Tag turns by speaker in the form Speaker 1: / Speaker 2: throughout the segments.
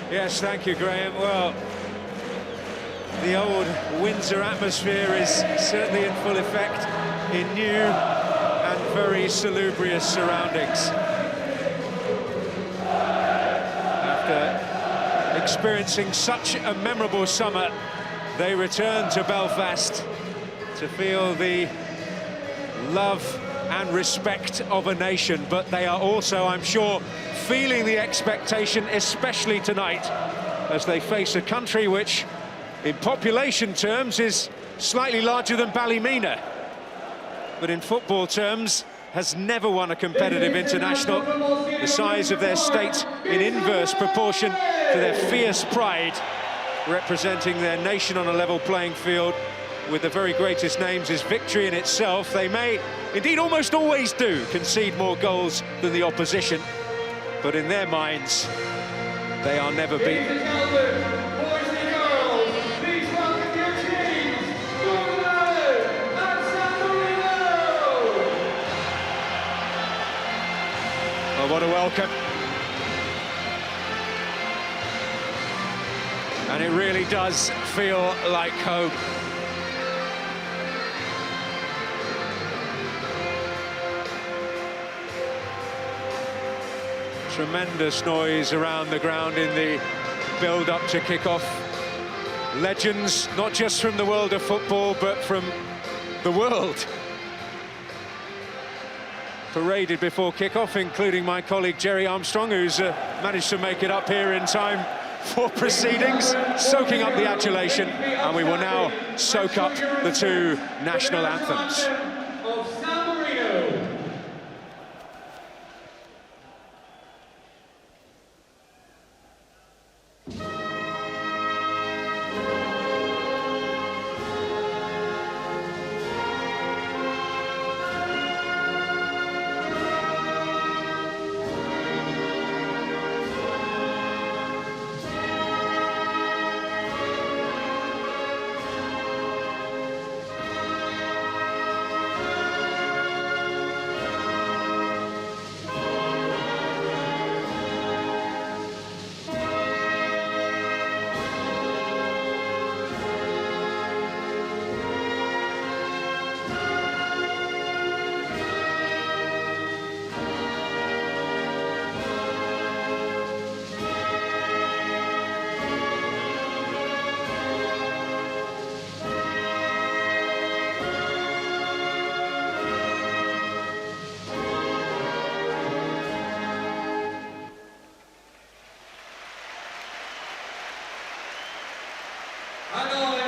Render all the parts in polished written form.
Speaker 1: Yes, thank you, Graham. Well, the old Windsor atmosphere is certainly in full effect in new and very salubrious surroundings. After experiencing such a memorable summer, they return to Belfast to feel the love and respect of a nation, but they are also, I'm sure, feeling the expectation, especially tonight, as they face a country which, in population terms, is slightly larger than Ballymena, but in football terms has never won a competitive international. The size of their state in inverse proportion to their fierce pride, representing their nation on a level playing field with the very greatest names is victory in itself. They may, indeed almost always do, concede more goals than the opposition, but in their minds, they are never beaten. Oh, what a welcome. And it really does feel like home. Tremendous noise around the ground in the build-up to kick-off. Legends, not just from the world of football, but from the world, paraded before kick-off, including my colleague Jerry Armstrong, who's managed to make it up here in time for proceedings, soaking up the adulation, and we will now soak up the two national anthems.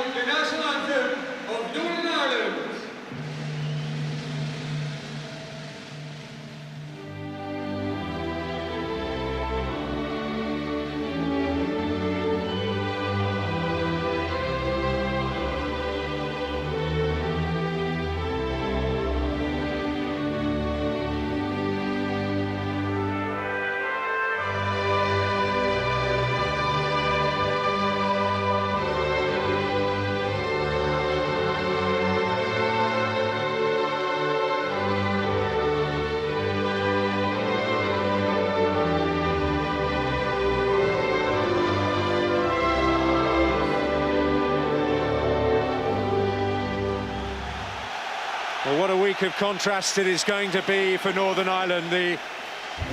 Speaker 2: The national anthem of Northern Ireland.
Speaker 1: Well, what a week of contrast it is going to be for Northern Ireland. The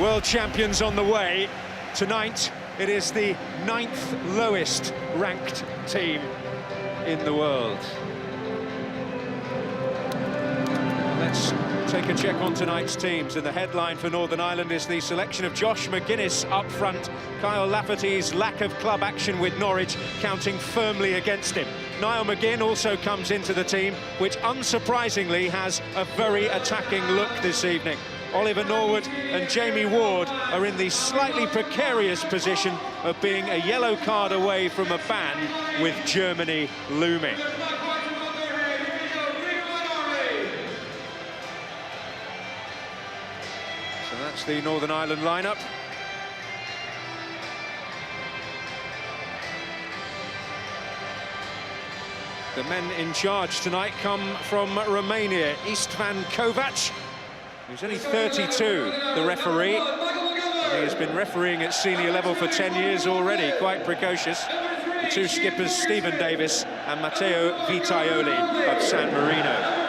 Speaker 1: world champions on the way. Tonight, it is the 9th lowest ranked team in the world. Let's take a check on tonight's teams, and the headline for Northern Ireland is the selection of Josh McGuinness up front. Kyle Lafferty's lack of club action with Norwich counting firmly against him. Niall McGinn also comes into the team, which unsurprisingly has a very attacking look this evening. Oliver Norwood and Jamie Ward are in the slightly precarious position of being a yellow card away from a ban, with Germany looming. So that's the Northern Ireland lineup. The men in charge tonight come from Romania. Istvan Kovac, who's only 32, the referee. He has been refereeing at senior level for 10 years already, quite precocious. The two skippers, Stephen Davis and Matteo Vitaioli of San Marino.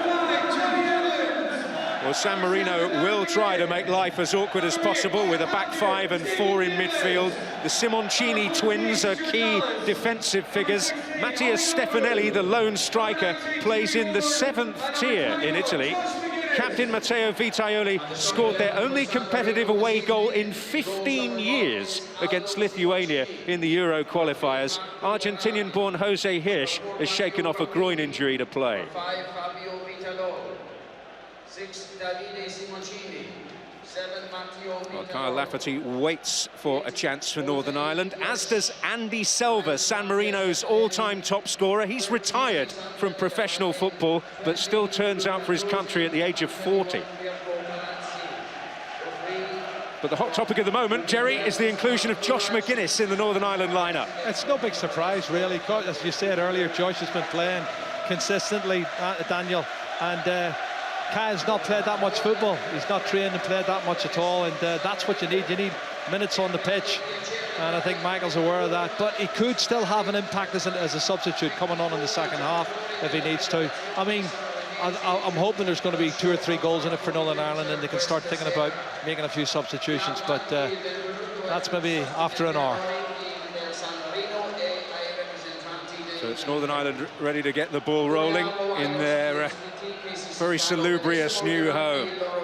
Speaker 1: Well, San Marino will try to make life as awkward as possible with a back five and four in midfield. The Simoncini twins are key defensive figures. Mattia Stefanelli, the lone striker, plays in the 7th tier in Italy. Captain Matteo Vitaioli scored their only competitive away goal in 15 years against Lithuania in the Euro qualifiers. Argentinian-born Jose Hirsch has shaken off a groin injury to play.
Speaker 2: 6, Davide Simoncini. 7, Matteo
Speaker 1: Well, Kyle Lafferty waits for a chance for Northern Ireland, as does Andy Selva, San Marino's all-time top scorer. He's retired from professional football, but still turns out for his country at the age of 40. But the hot topic of the moment, Jerry, is the inclusion of Josh McGuinness in the Northern Ireland lineup.
Speaker 3: It's no big surprise, really. As you said earlier, Josh has been playing consistently, Daniel, and Kyle's not played that much football. He's not trained and played that much at all, and that's what you need. You need minutes on the pitch, and I think Michael's aware of that. But he could still have an impact as a substitute coming on in the second half if he needs to. I mean, I'm hoping there's going to be 2 or 3 goals in it for Northern Ireland, and they can start thinking about making a few substitutions. But that's maybe after an hour.
Speaker 1: So it's Northern Ireland ready to get the ball rolling in their very salubrious new home. Got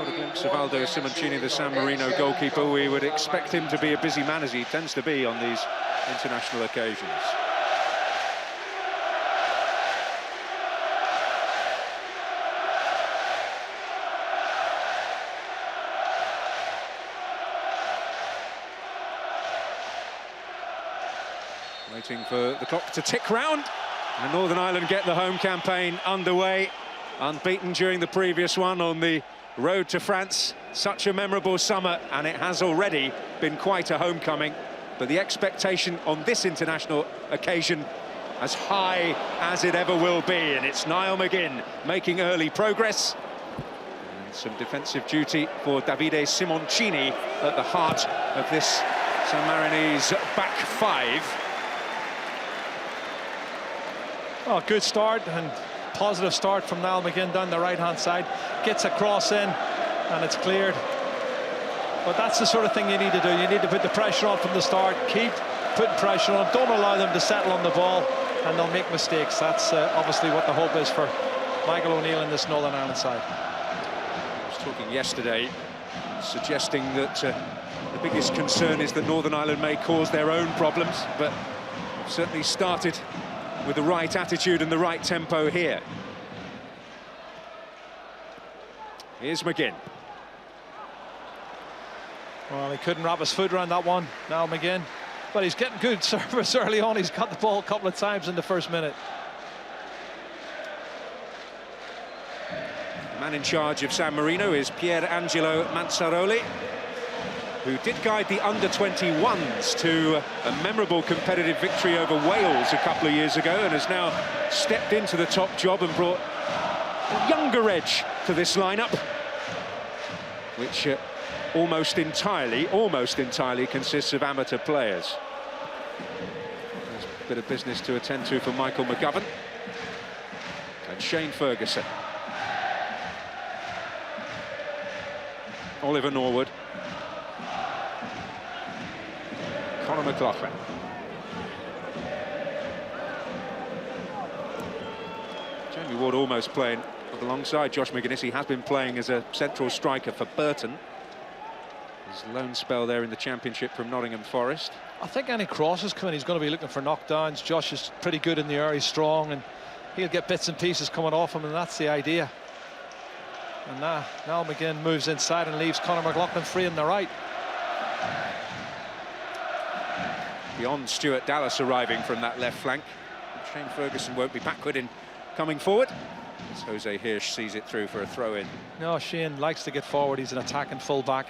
Speaker 1: a glimpse of Aldo Simoncini, the San Marino goalkeeper. We would expect him to be a busy man, as he tends to be on these international occasions. Waiting for the clock to tick round, and Northern Ireland get the home campaign underway. Unbeaten during the previous one on the road to France. Such a memorable summer, and it has already been quite a homecoming. But the expectation on this international occasion as high as it ever will be, and it's Niall McGinn making early progress. And some defensive duty for Davide Simoncini at the heart of this San Marinese back five.
Speaker 3: Oh, good start and positive start from Niall McGinn down the right-hand side. Gets a cross in, and it's cleared. But that's the sort of thing you need to do. You need to put the pressure on from the start. Keep putting pressure on. Don't allow them to settle on the ball, and they'll make mistakes. That's obviously what the hope is for Michael O'Neill in this Northern Ireland side.
Speaker 1: I was talking yesterday, suggesting that the biggest concern is that Northern Ireland may cause their own problems, but they've certainly started with the right attitude and the right tempo here. Here's McGinn.
Speaker 3: Well, he couldn't wrap his foot around that one, Niall McGinn. But he's getting good service early on. He's got the ball a couple of times in the first minute.
Speaker 1: The man in charge of San Marino is Pierangelo Manzaroli, who did guide the under-21s to a memorable competitive victory over Wales a couple of years ago, and has now stepped into the top job and brought a younger edge to this lineup, which almost entirely consists of amateur players. There's a bit of business to attend to for Michael McGovern and Shane Ferguson. Oliver Norwood. Conor McLaughlin. Jamie Ward almost playing alongside Josh McGuinness. He has been playing as a central striker for Burton. His lone spell there in the Championship from Nottingham Forest.
Speaker 3: I think any crosses coming, he's going to be looking for knockdowns. Josh is pretty good in the air, he's strong, and he'll get bits and pieces coming off him, and that's the idea. And now McGinn moves inside and leaves Conor McLaughlin free on the right.
Speaker 1: Beyond Stuart Dallas arriving from that left flank. Shane Ferguson won't be backward in coming forward, as Jose Hirsch sees it through for a throw-in.
Speaker 3: No, Shane likes to get forward. He's an attacking full-back.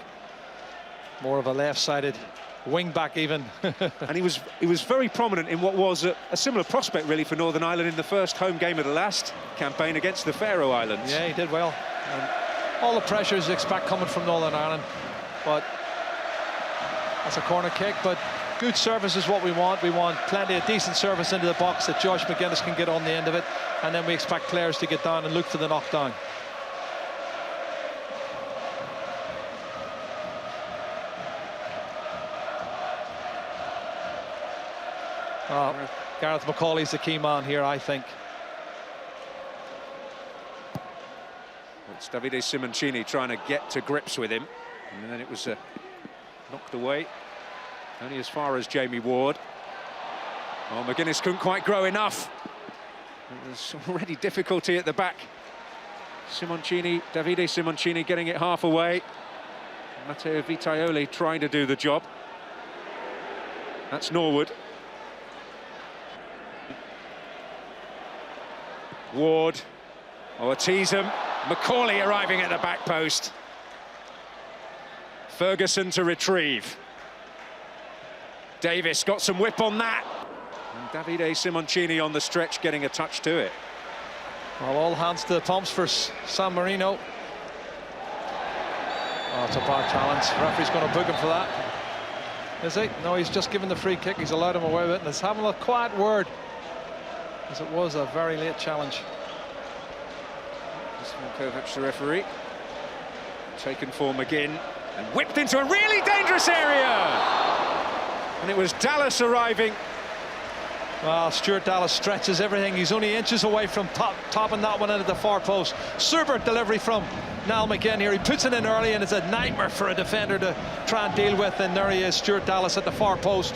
Speaker 3: More of a left-sided wing-back even.
Speaker 1: And he was very prominent in what was a similar prospect, really, for Northern Ireland in the first home game of the last campaign against the Faroe Islands.
Speaker 3: Yeah, he did well. And all the pressures you expect coming from Northern Ireland. But that's a corner kick, but good service is what we want. We want plenty of decent service into the box that Josh McGuinness can get on the end of it, and then we expect players to get down and look for the knockdown. Gareth McCauley's the key man here, I think.
Speaker 1: It's Davide Simoncini trying to get to grips with him, and then it was knocked away, only as far as Jamie Ward. Oh, McGuinness couldn't quite grow enough. There's already difficulty at the back. Simoncini, Davide Simoncini getting it half away. Matteo Vitaioli trying to do the job. That's Norwood. Ward, or tease him. McCauley arriving at the back post. Ferguson to retrieve. Davis got some whip on that. And Davide Simoncini on the stretch getting a touch to it.
Speaker 3: Well, all hands to the pumps for San Marino. Oh, it's a bad challenge. The referee's going to book him for that. Is he? No, he's just given the free kick. He's allowed him away with it. And let's have a quiet word, as it was a very late challenge.
Speaker 1: Kovac, the referee, taken for McGinn and whipped into a really dangerous area. And it was Dallas arriving.
Speaker 3: Well, Stuart Dallas stretches everything. He's only inches away from topping that one into the far post. Super delivery from Niall McGinn here. He puts it in early, and it's a nightmare for a defender to try and deal with. And there he is, Stuart Dallas at the far post.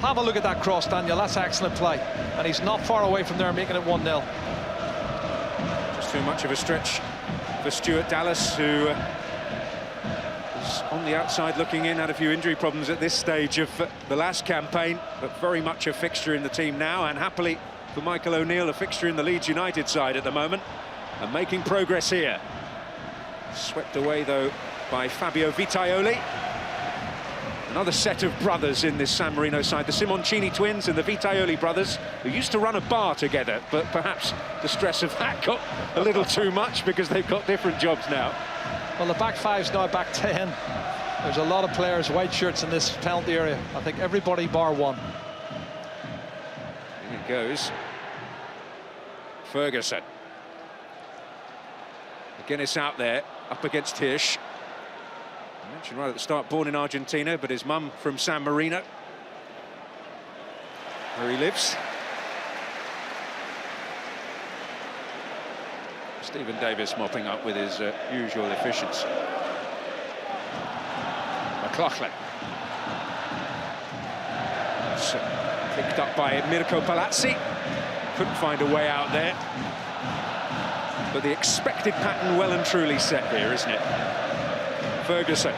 Speaker 3: Have a look at that cross, Daniel. That's excellent play. And he's not far away from there, making it 1-0.
Speaker 1: Just too much of a stretch for Stuart Dallas, who was on the outside looking in, had a few injury problems at this stage of the last campaign, but very much a fixture in the team now, and happily for Michael O'Neill, a fixture in the Leeds United side at the moment, and making progress here. Swept away, though, by Fabio Vitaioli. Another set of brothers in this San Marino side, the Simoncini twins and the Vitaioli brothers, who used to run a bar together, but perhaps the stress of that got a little too much because they've got different jobs now.
Speaker 3: Well, the back five's now back 10. There's a lot of players, white shirts in this penalty area. I think everybody bar one.
Speaker 1: Here it goes. Ferguson. McGuinness out there, up against Hirsch. I mentioned right at the start, born in Argentina, but his mum from San Marino, where he lives. Stephen Davis mopping up with his usual efficiency. McLaughlin. It's picked up by Mirko Palazzi. Couldn't find a way out there. But the expected pattern well and truly set here, isn't it? Ferguson.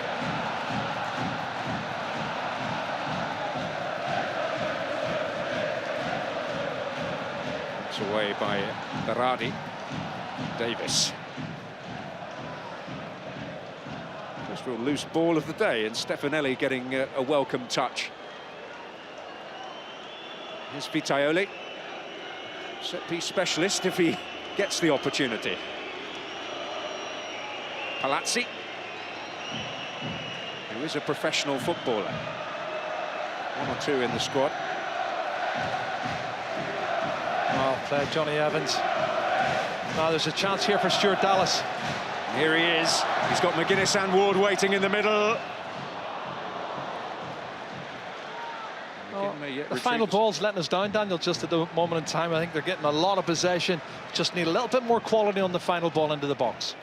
Speaker 1: It's away by Berardi. Davis. First real loose ball of the day, and Stefanelli getting a welcome touch. Here's Vitaioli. Set-piece specialist if he gets the opportunity. Palazzi, who is a professional footballer. One or two in the squad.
Speaker 3: Well played, Johnny Evans. Now there's a chance here for Stuart Dallas.
Speaker 1: Here he is. He's got McGuinness and Ward waiting in the middle.
Speaker 3: The final ball's letting us down, Daniel, just at the moment in time. I think they're getting a lot of possession. Just need a little bit more quality on the final ball into the box.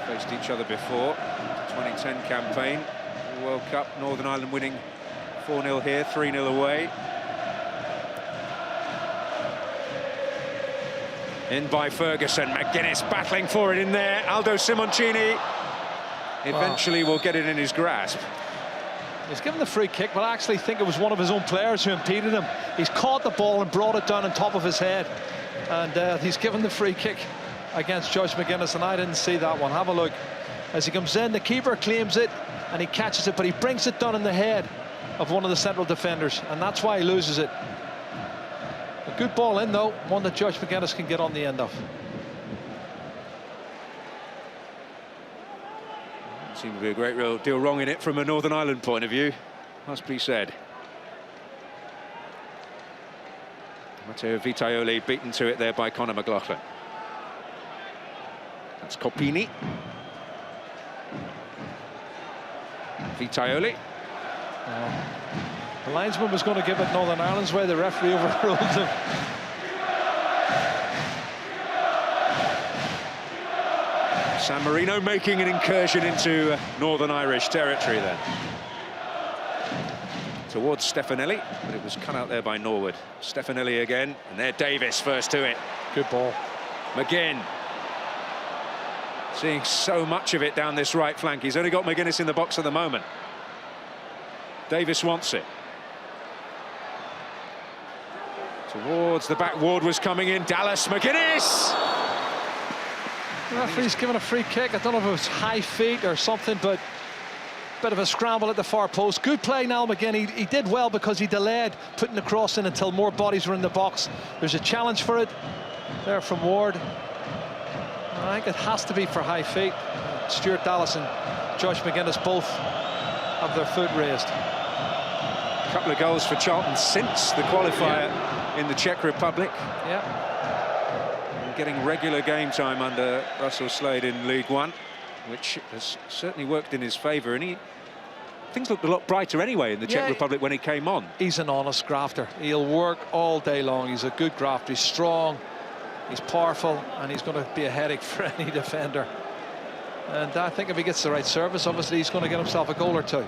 Speaker 1: Faced each other before. 2010 campaign. World Cup, Northern Ireland winning 4-0 here, 3-0 away. In by Ferguson, McGuinness battling for it in there. Aldo Simoncini eventually will get it in his grasp.
Speaker 3: He's given the free kick, but I actually think it was one of his own players who impeded him. He's caught the ball and brought it down on top of his head. And he's given the free kick against Josh McGuinness, and I didn't see that one. Have a look. As he comes in, the keeper claims it, and he catches it, but he brings it down in the head of one of the central defenders, and that's why he loses it. A good ball in, though, one that Josh McGuinness can get on the end of.
Speaker 1: Seemed to be a great real deal wrong in it from a Northern Ireland point of view, must be said. Matteo Vitaioli beaten to it there by Conor McLaughlin. That's Copini. Vitaioli.
Speaker 3: The linesman was going to give it Northern Ireland's way. The referee overruled him.
Speaker 1: San Marino making an incursion into Northern Irish territory then. Towards Stefanelli, but it was cut out there by Norwood. Stefanelli again, and there Davis first to it.
Speaker 3: Good ball.
Speaker 1: McGinn. Seeing so much of it down this right flank. He's only got McGuinness in the box at the moment. Davis wants it. Towards the back, Ward was coming in. Dallas, McGuinness!
Speaker 3: The referee's given a free kick. I don't know if it was high feet or something, but bit of a scramble at the far post. Good play now, McGinn. He did well because he delayed putting the cross in until more bodies were in the box. There's a challenge for it there from Ward. I think it has to be for high feet. Stuart Dallas and Josh McGuinness both have their foot raised.
Speaker 1: A couple of goals for Charlton since the qualifier in the Czech Republic.
Speaker 3: Yeah.
Speaker 1: And getting regular game time under Russell Slade in League One, which has certainly worked in his favour. And things looked a lot brighter anyway in the Czech Republic when he came on.
Speaker 3: He's an honest grafter. He'll work all day long. He's a good grafter. He's strong. He's powerful, and he's going to be a headache for any defender. And I think if he gets the right service, obviously he's going to get himself a goal or two.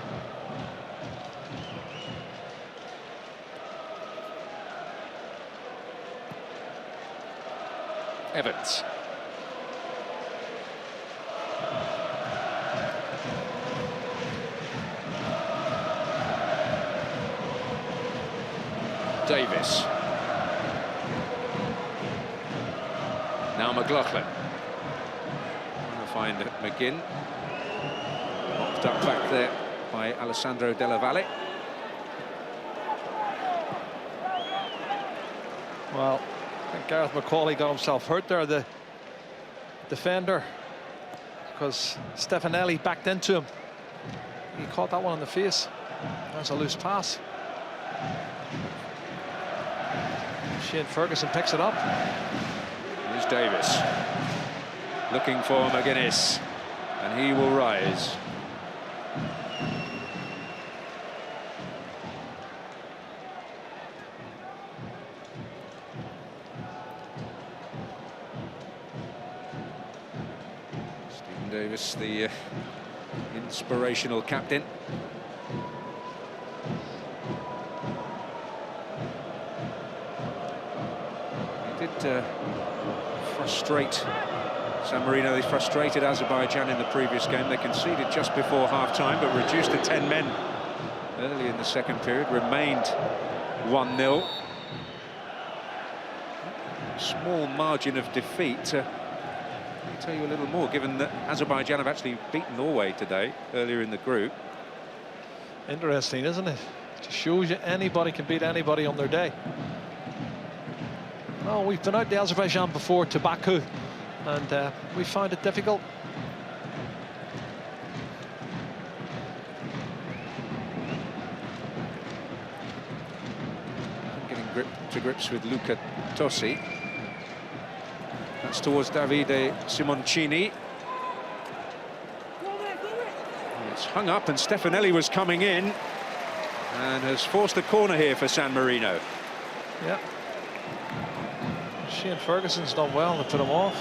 Speaker 1: Evans. Davis. Now McLaughlin. Trying to find McGinn. Knocked up back there by Alessandro Della Valle.
Speaker 3: Well, I think Gareth McCauley got himself hurt there, the defender, because Stefanelli backed into him. He caught that one in the face. That's a loose pass. Shane Ferguson picks it up.
Speaker 1: Here's Davis. Looking for McGuinness. And he will rise. Stephen Davis, the inspirational captain. Frustrate San Marino. They frustrated Azerbaijan in the previous game. They conceded just before half-time, but reduced to 10 men early in the second period. Remained 1-0. Small margin of defeat. I'll tell you a little more, given that Azerbaijan have actually beaten Norway today, earlier in the group.
Speaker 3: Interesting, isn't it? Just shows you anybody can beat anybody on their day. Well, we've been out to Azerbaijan before, to Baku, and we found it difficult.
Speaker 1: Getting to grips with Luca Tossi. That's towards Davide Simoncini. It's hung up, and Stefanelli was coming in and has forced a corner here for San Marino.
Speaker 3: Yeah. Shane Ferguson's done well to put him off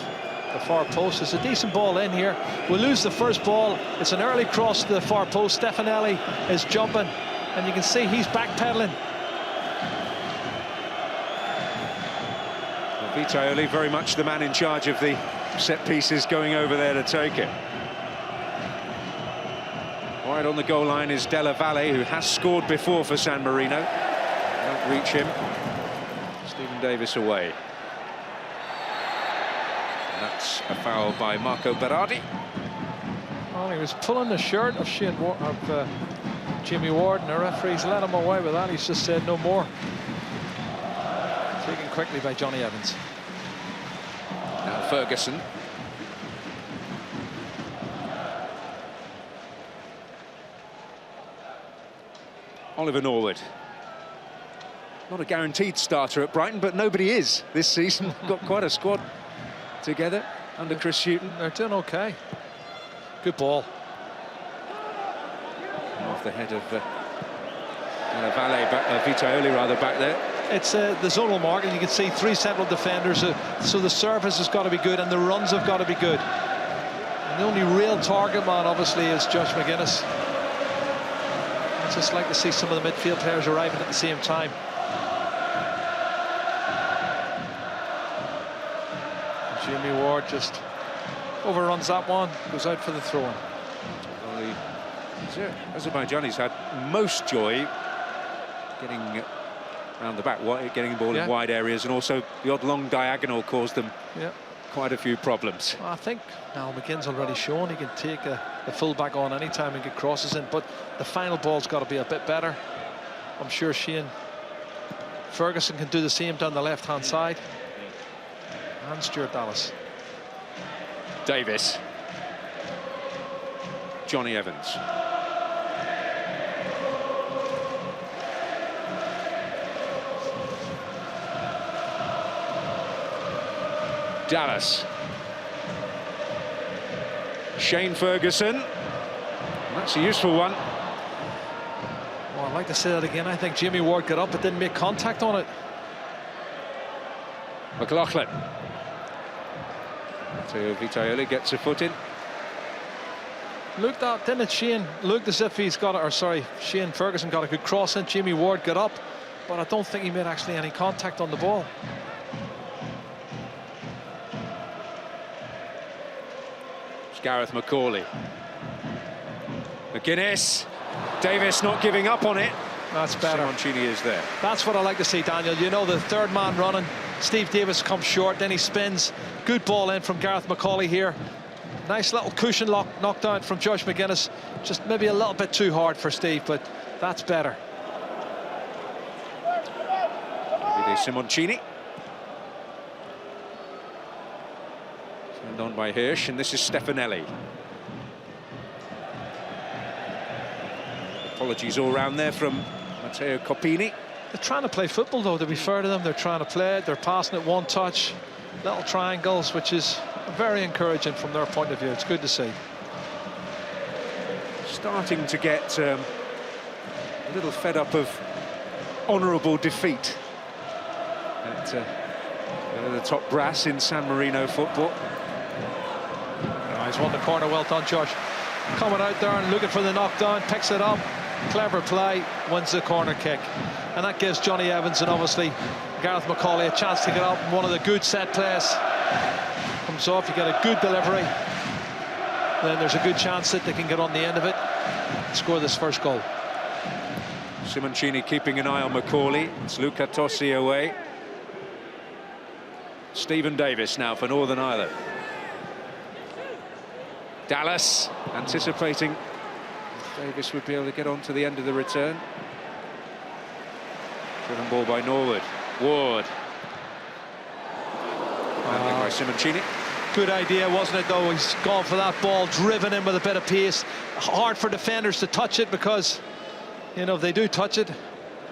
Speaker 3: the far post. It's a decent ball in here. We'll lose the first ball. It's an early cross to the far post. Stefanelli is jumping, and you can see he's backpedaling.
Speaker 1: Well, Vitaioli, very much the man in charge of the set pieces, going over there to take it. Wide on the goal line is Della Valle, who has scored before for San Marino. Don't reach him. Stephen Davis away. And that's a foul by Marco Berardi.
Speaker 3: Well, he was pulling the shirt of Jimmy Ward, and the referee's let him away with that. He's just said no more. Taken quickly by Johnny Evans.
Speaker 1: Now Ferguson. Oliver Norwood. Not a guaranteed starter at Brighton, but nobody is this season. Got quite a squad together under Chris Hughton.
Speaker 3: They're doing okay. Good ball.
Speaker 1: Off the head of Vitaoli rather back there.
Speaker 3: It's the zonal mark, and you can see 3 central defenders, so the surface has got to be good and the runs have got to be good. And the only real target man, obviously, is Josh McGuinness. I'd just like to see some of the midfield players arriving at the same time. Jimmy Ward just overruns that one, goes out for the throw-in.
Speaker 1: Well, Azerbaijani's had most joy getting round the back, getting the ball in wide areas, and also the odd long diagonal caused them quite a few problems.
Speaker 3: I think now McGinn's already shown he can take a full-back on any time and get crosses in, but the final ball's got to be a bit better. I'm sure Shane Ferguson can do the same down the left-hand side. And Stuart Dallas.
Speaker 1: Davis. Johnny Evans. Dallas. Shane Ferguson. That's a useful one.
Speaker 3: Well, I'd like to say that again. I think Jimmy Ward got up but didn't make contact on it.
Speaker 1: McLaughlin. So Vitaoli gets a foot in.
Speaker 3: Looked at, didn't it, Shane? Looked as if he's got it, or sorry, Shane Ferguson got a good cross in. Jimmy Ward got up, but I don't think he made actually any contact on the ball.
Speaker 1: It's Gareth McCauley. McGuinness. Davis not giving up on it.
Speaker 3: That's better.
Speaker 1: Simoncini is there.
Speaker 3: That's what I like to see, Daniel. You know, the third man running. Steve Davis comes short, then he spins. Good ball in from Gareth McCauley here. Nice little cushion knockdown from Josh McGuinness. Just maybe a little bit too hard for Steve, but that's better.
Speaker 1: Simoncini. Turned on by Hirsch, and this is Stefanelli. Apologies all round there from Matteo Copini.
Speaker 3: They're trying to play football, though, to be fair to them. They're trying to play it. They're passing it one touch, little triangles, which is very encouraging from their point of view. It's good to see.
Speaker 1: Starting to get a little fed up of honourable defeat at the top brass in San Marino football.
Speaker 3: He's won the corner. Well done, Josh. Coming out there and looking for the knockdown, picks it up. Clever play, wins the corner kick. And that gives Johnny Evans and obviously Gareth McCauley a chance to get up. One of the good set plays comes off. You get a good delivery. Then there's a good chance that they can get on the end of it and score this first goal.
Speaker 1: Simoncini keeping an eye on McCauley. It's Luca Tossi away. Stephen Davis now for Northern Ireland. Dallas anticipating Davis would be able to get on to the end of the return. Driven ball by Norwood. Ward. Landing by Simoncini.
Speaker 3: Good idea, wasn't it, though? He's gone for that ball, driven in with a bit of pace. Hard for defenders to touch it because, you know, if they do touch it,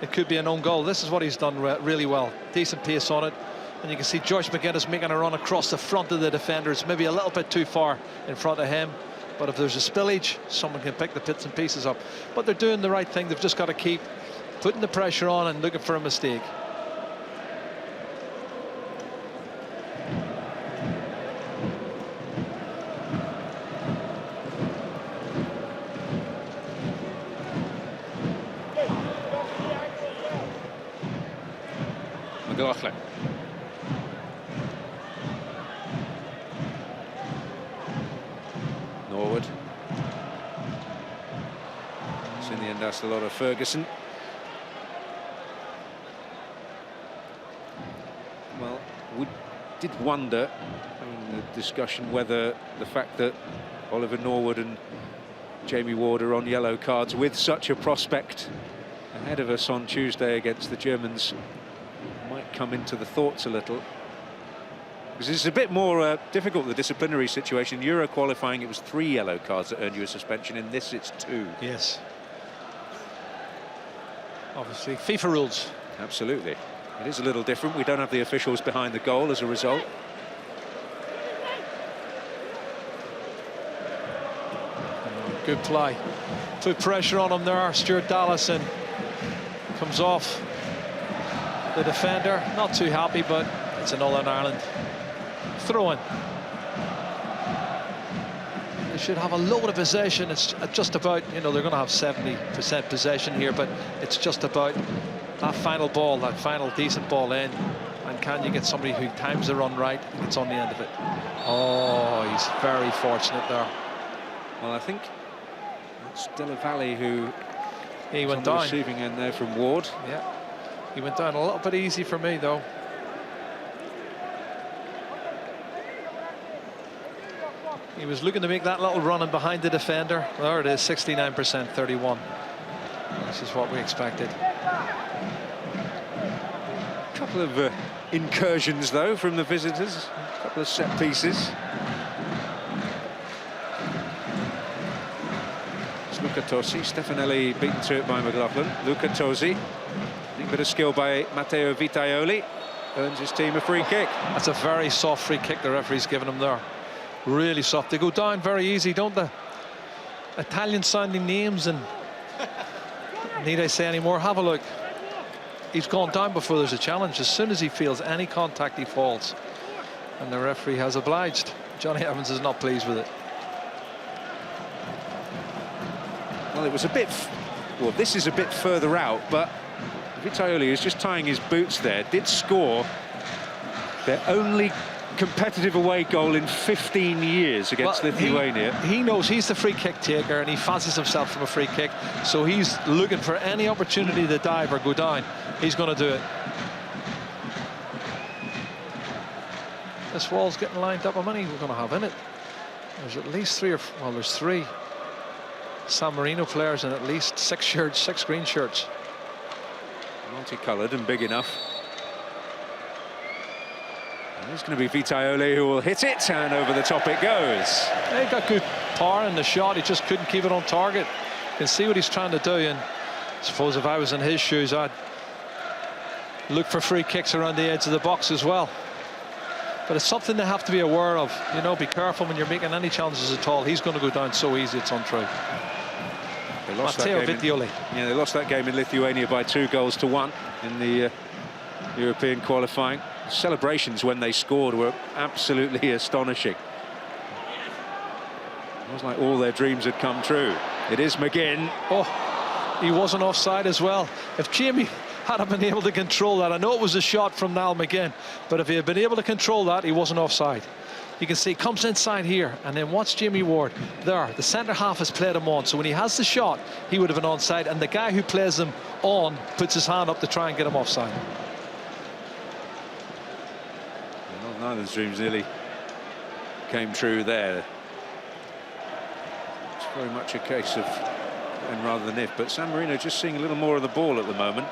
Speaker 3: it could be an own goal. This is what he's done really well. Decent pace on it. And you can see Josh McGuinness making a run across the front of the defenders, maybe a little bit too far in front of him. But if there's a spillage, someone can pick the bits and pieces up. But they're doing the right thing. They've just got to keep putting the pressure on and looking for a mistake.
Speaker 1: McLaughlin. Norwood. It's in the end asked a lot of Ferguson. Well, we did wonder in the discussion whether the fact that Oliver Norwood and Jamie Ward are on yellow cards with such a prospect ahead of us on Tuesday against the Germans, might come into the thoughts a little. Because it's a bit more difficult, the disciplinary situation. Euro qualifying, it was 3 yellow cards that earned you a suspension. In this, it's 2.
Speaker 3: Yes. Obviously, FIFA rules.
Speaker 1: Absolutely. It is a little different. We don't have the officials behind the goal as a result.
Speaker 3: Good play. Put pressure on him there. Stuart Dallas and comes off the defender. Not too happy, but it's a Northern Ireland throw in. They should have a load of possession. It's just about, you know, they're going to have 70% possession here, but it's just about that final ball, that final decent ball in. And can you get somebody who times the run right and gets on the end of it? Oh, he's very fortunate there.
Speaker 1: Well, I think it's Della Valle who
Speaker 3: he went
Speaker 1: on
Speaker 3: down.
Speaker 1: The receiving end there from Ward.
Speaker 3: Yeah, he went down a little bit easy for me, though. He was looking to make that little run in behind the defender. There it is, 69%, 31. This is what we expected.
Speaker 1: A couple of incursions, though, from the visitors. A couple of set pieces. It's Luca Tosi. Stefanelli beaten to it by McLaughlin. Luca Tosi. A bit of skill by Matteo Vitaioli. Earns his team a free kick.
Speaker 3: That's a very soft free kick the referee's given him there. Really soft. They go down very easy, don't they? Italian-sounding names, and need I say any more? Have a look. He's gone down before there's a challenge. As soon as he feels any contact, he falls. And the referee has obliged. Johnny Evans is not pleased with it.
Speaker 1: Well, it was a bit... Well, this is a bit further out, but Vitaioli, who's just tying his boots there, did score their only competitive away goal in 15 years against Lithuania.
Speaker 3: He knows he's the free kick taker, and he fancies himself from a free kick, so he's looking for any opportunity to dive or go down. He's going to do it. This wall's getting lined up. How many we're going to have in it? There's at least 3 or... Well, there's 3 San Marino players and at least 6 shirts, 6 green shirts.
Speaker 1: Multicoloured and big enough. It's going to be Vitaioli who will hit it, and over the top it goes.
Speaker 3: He got good power in the shot. He just couldn't keep it on target. You can see what he's trying to do, and I suppose if I was in his shoes, I'd look for free kicks around the edge of the box as well. But it's something they have to be aware of. You know, be careful when you're making any challenges at all. He's going to go down so easy, it's untrue.
Speaker 1: They lost
Speaker 3: Matteo
Speaker 1: that game
Speaker 3: Vitaioli.
Speaker 1: Yeah, they lost that game in Lithuania by 2-1 in the European qualifying. Celebrations when they scored were absolutely astonishing. It was like all their dreams had come true. It is McGinn.
Speaker 3: Oh, he wasn't offside as well. If Jamie had been able to control that, I know it was a shot from Niall McGinn, but if he had been able to control that, he wasn't offside. You can see he comes inside here, and then watch Jamie Ward there. The centre half has played him on, so when he has the shot, he would have been onside, and the guy who plays him on puts his hand up to try and get him offside.
Speaker 1: None of his dreams nearly came true there. It's very much a case of when rather than if, but San Marino just seeing a little more of the ball at the moment.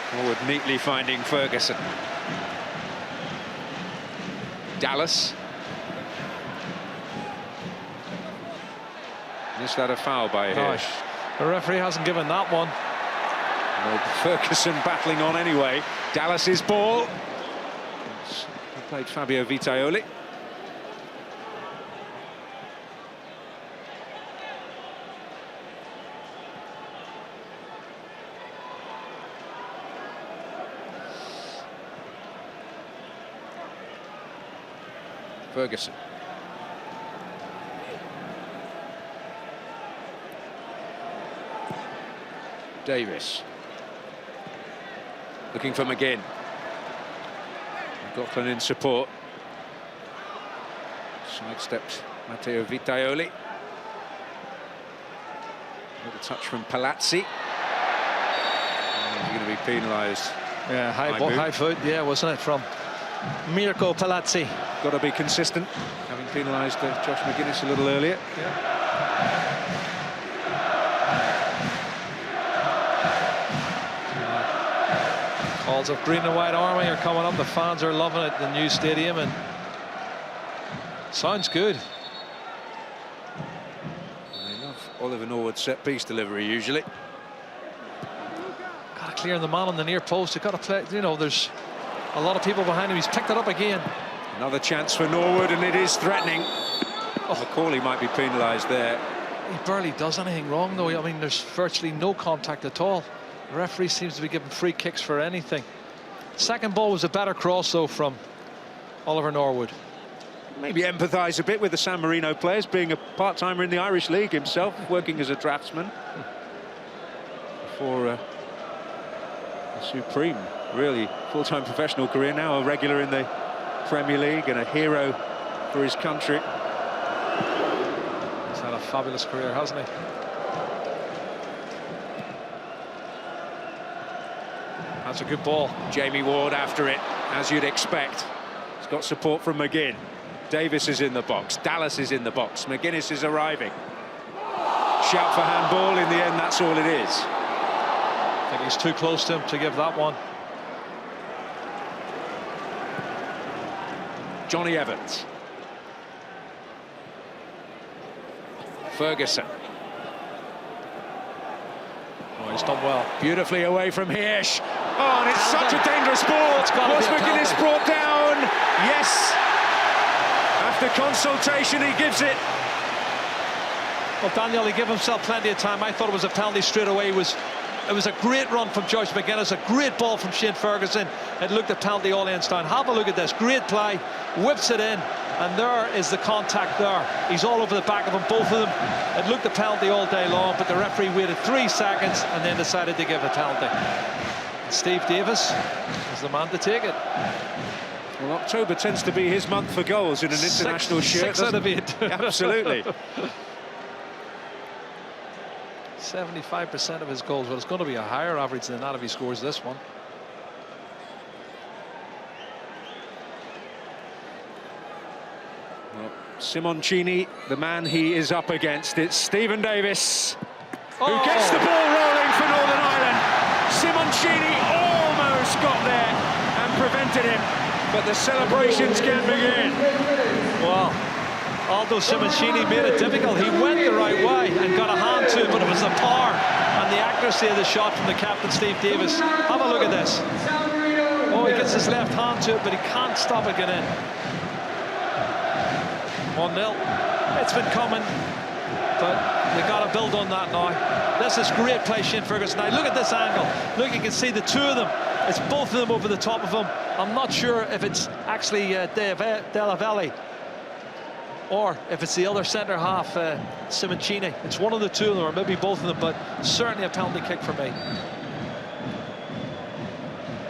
Speaker 1: Forward neatly finding Ferguson. Dallas. Is that a foul by Hirsch?
Speaker 3: The referee hasn't given that one.
Speaker 1: Well, Ferguson battling on anyway. Dallas's ball. He played Fabio Vitaioli. Ferguson. Davis. Looking for McGinn. McLaughlin in support. Sidestepped Matteo Vitaioli. Little touch from Palazzi. And he's going to be penalised.
Speaker 3: Yeah, high foot, yeah, wasn't it, from Mirko Palazzi.
Speaker 1: Got to be consistent, having penalised Josh McGuinness a little earlier.
Speaker 3: Calls of Green and White Army are coming up. The fans are loving it, the new stadium, and sounds good.
Speaker 1: They love Oliver Norwood's set-piece delivery, usually.
Speaker 3: Got to clear the man on the near post. You've got to play, you know, there's a lot of people behind him. He's picked it up again.
Speaker 1: Another chance for Norwood, and it is threatening. Macaulay might be penalised there.
Speaker 3: He barely does anything wrong, though. I mean, there's virtually no contact at all. The referee seems to be giving free kicks for anything. Second ball was a better cross, though, from Oliver Norwood.
Speaker 1: Maybe empathise a bit with the San Marino players, being a part-timer in the Irish League himself, working as a draftsman. For a supreme, really, full-time professional career, now a regular in the Premier League and a hero for his country.
Speaker 3: He's had a fabulous career, hasn't he? That's a good ball.
Speaker 1: Jamie Ward after it, as you'd expect. He's got support from McGinn. Davis is in the box. Dallas is in the box. McGuinness is arriving. Shout for handball. In the end, that's all it is.
Speaker 3: I think he's too close to him to give that one.
Speaker 1: Johnny Evans. Ferguson.
Speaker 3: Oh, he's done well.
Speaker 1: Beautifully away from Hirsch. Oh, and it's such a dangerous ball. Was McGuinness brought down? Yes. After consultation, he gives it.
Speaker 3: Well, Daniel, he gave himself plenty of time. I thought it was a penalty straight away. It was a great run from Josh McGuinness, a great ball from Shane Ferguson. It looked a penalty all ends down. Have a look at this. Great play. Whips it in. And there is the contact there. He's all over the back of them, both of them. It looked a penalty all day long, but the referee waited 3 seconds and then decided to give a penalty. And Steve Davis is the man to take it.
Speaker 1: Well, October tends to be his month for goals in an international shirt.
Speaker 3: 6 out of 8.
Speaker 1: Absolutely.
Speaker 3: 75% of his goals. Well, it's going to be a higher average than that if he scores this one.
Speaker 1: Well, Simoncini, the man he is up against. It's Stephen Davis who gets the ball rolling for Northern Ireland. Simoncini almost got there and prevented him, but the celebrations can begin.
Speaker 3: Well, although Simoncini made it difficult, he went the right way and got a hand to it, but it was the power and the accuracy of the shot from the captain, Steve Davis. Have a look at this. Oh, he gets his left hand to it, but he can't stop it getting in. 1-0. It's been coming, but they got to build on that now. This is great play, Shane Ferguson. Now look at this angle. Look, you can see the two of them. It's both of them over the top of him. I'm not sure if it's actually Delavelli or if it's the other centre half, Simoncini. It's one of the two of them, or maybe both of them, but certainly a penalty kick for me.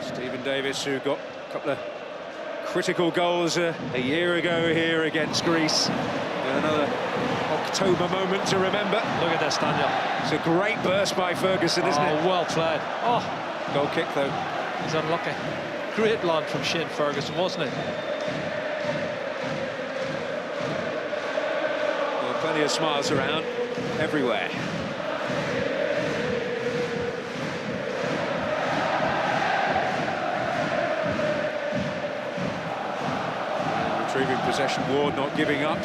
Speaker 1: Stephen Davis, who got a couple of critical goals a year ago here against Greece. And another October moment to remember.
Speaker 3: Look at this, Daniel.
Speaker 1: It's a great burst by Ferguson, isn't it?
Speaker 3: Well played. Oh,
Speaker 1: goal kick, though.
Speaker 3: He's unlucky. Great run from Shane Ferguson, wasn't it?
Speaker 1: Plenty of smiles around everywhere. Retrieving possession, Ward not giving up.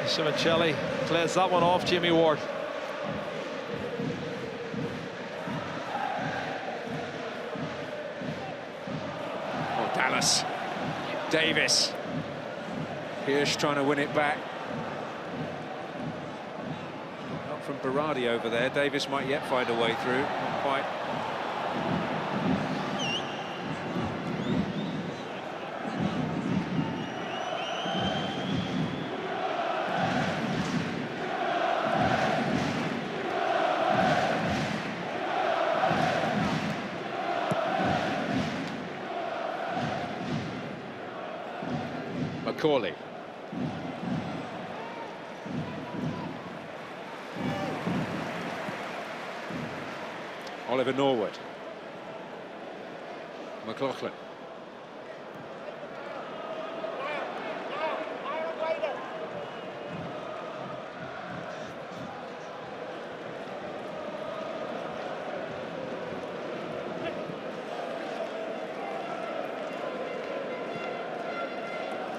Speaker 3: Simoncelli plays that one off Jamie Ward.
Speaker 1: Oh, Dallas. Davis. Hirsch trying to win it back. Not from Berardi over there. Davis might yet find a way through. Not quite. Macaulay. Oliver Norwood. McLaughlin.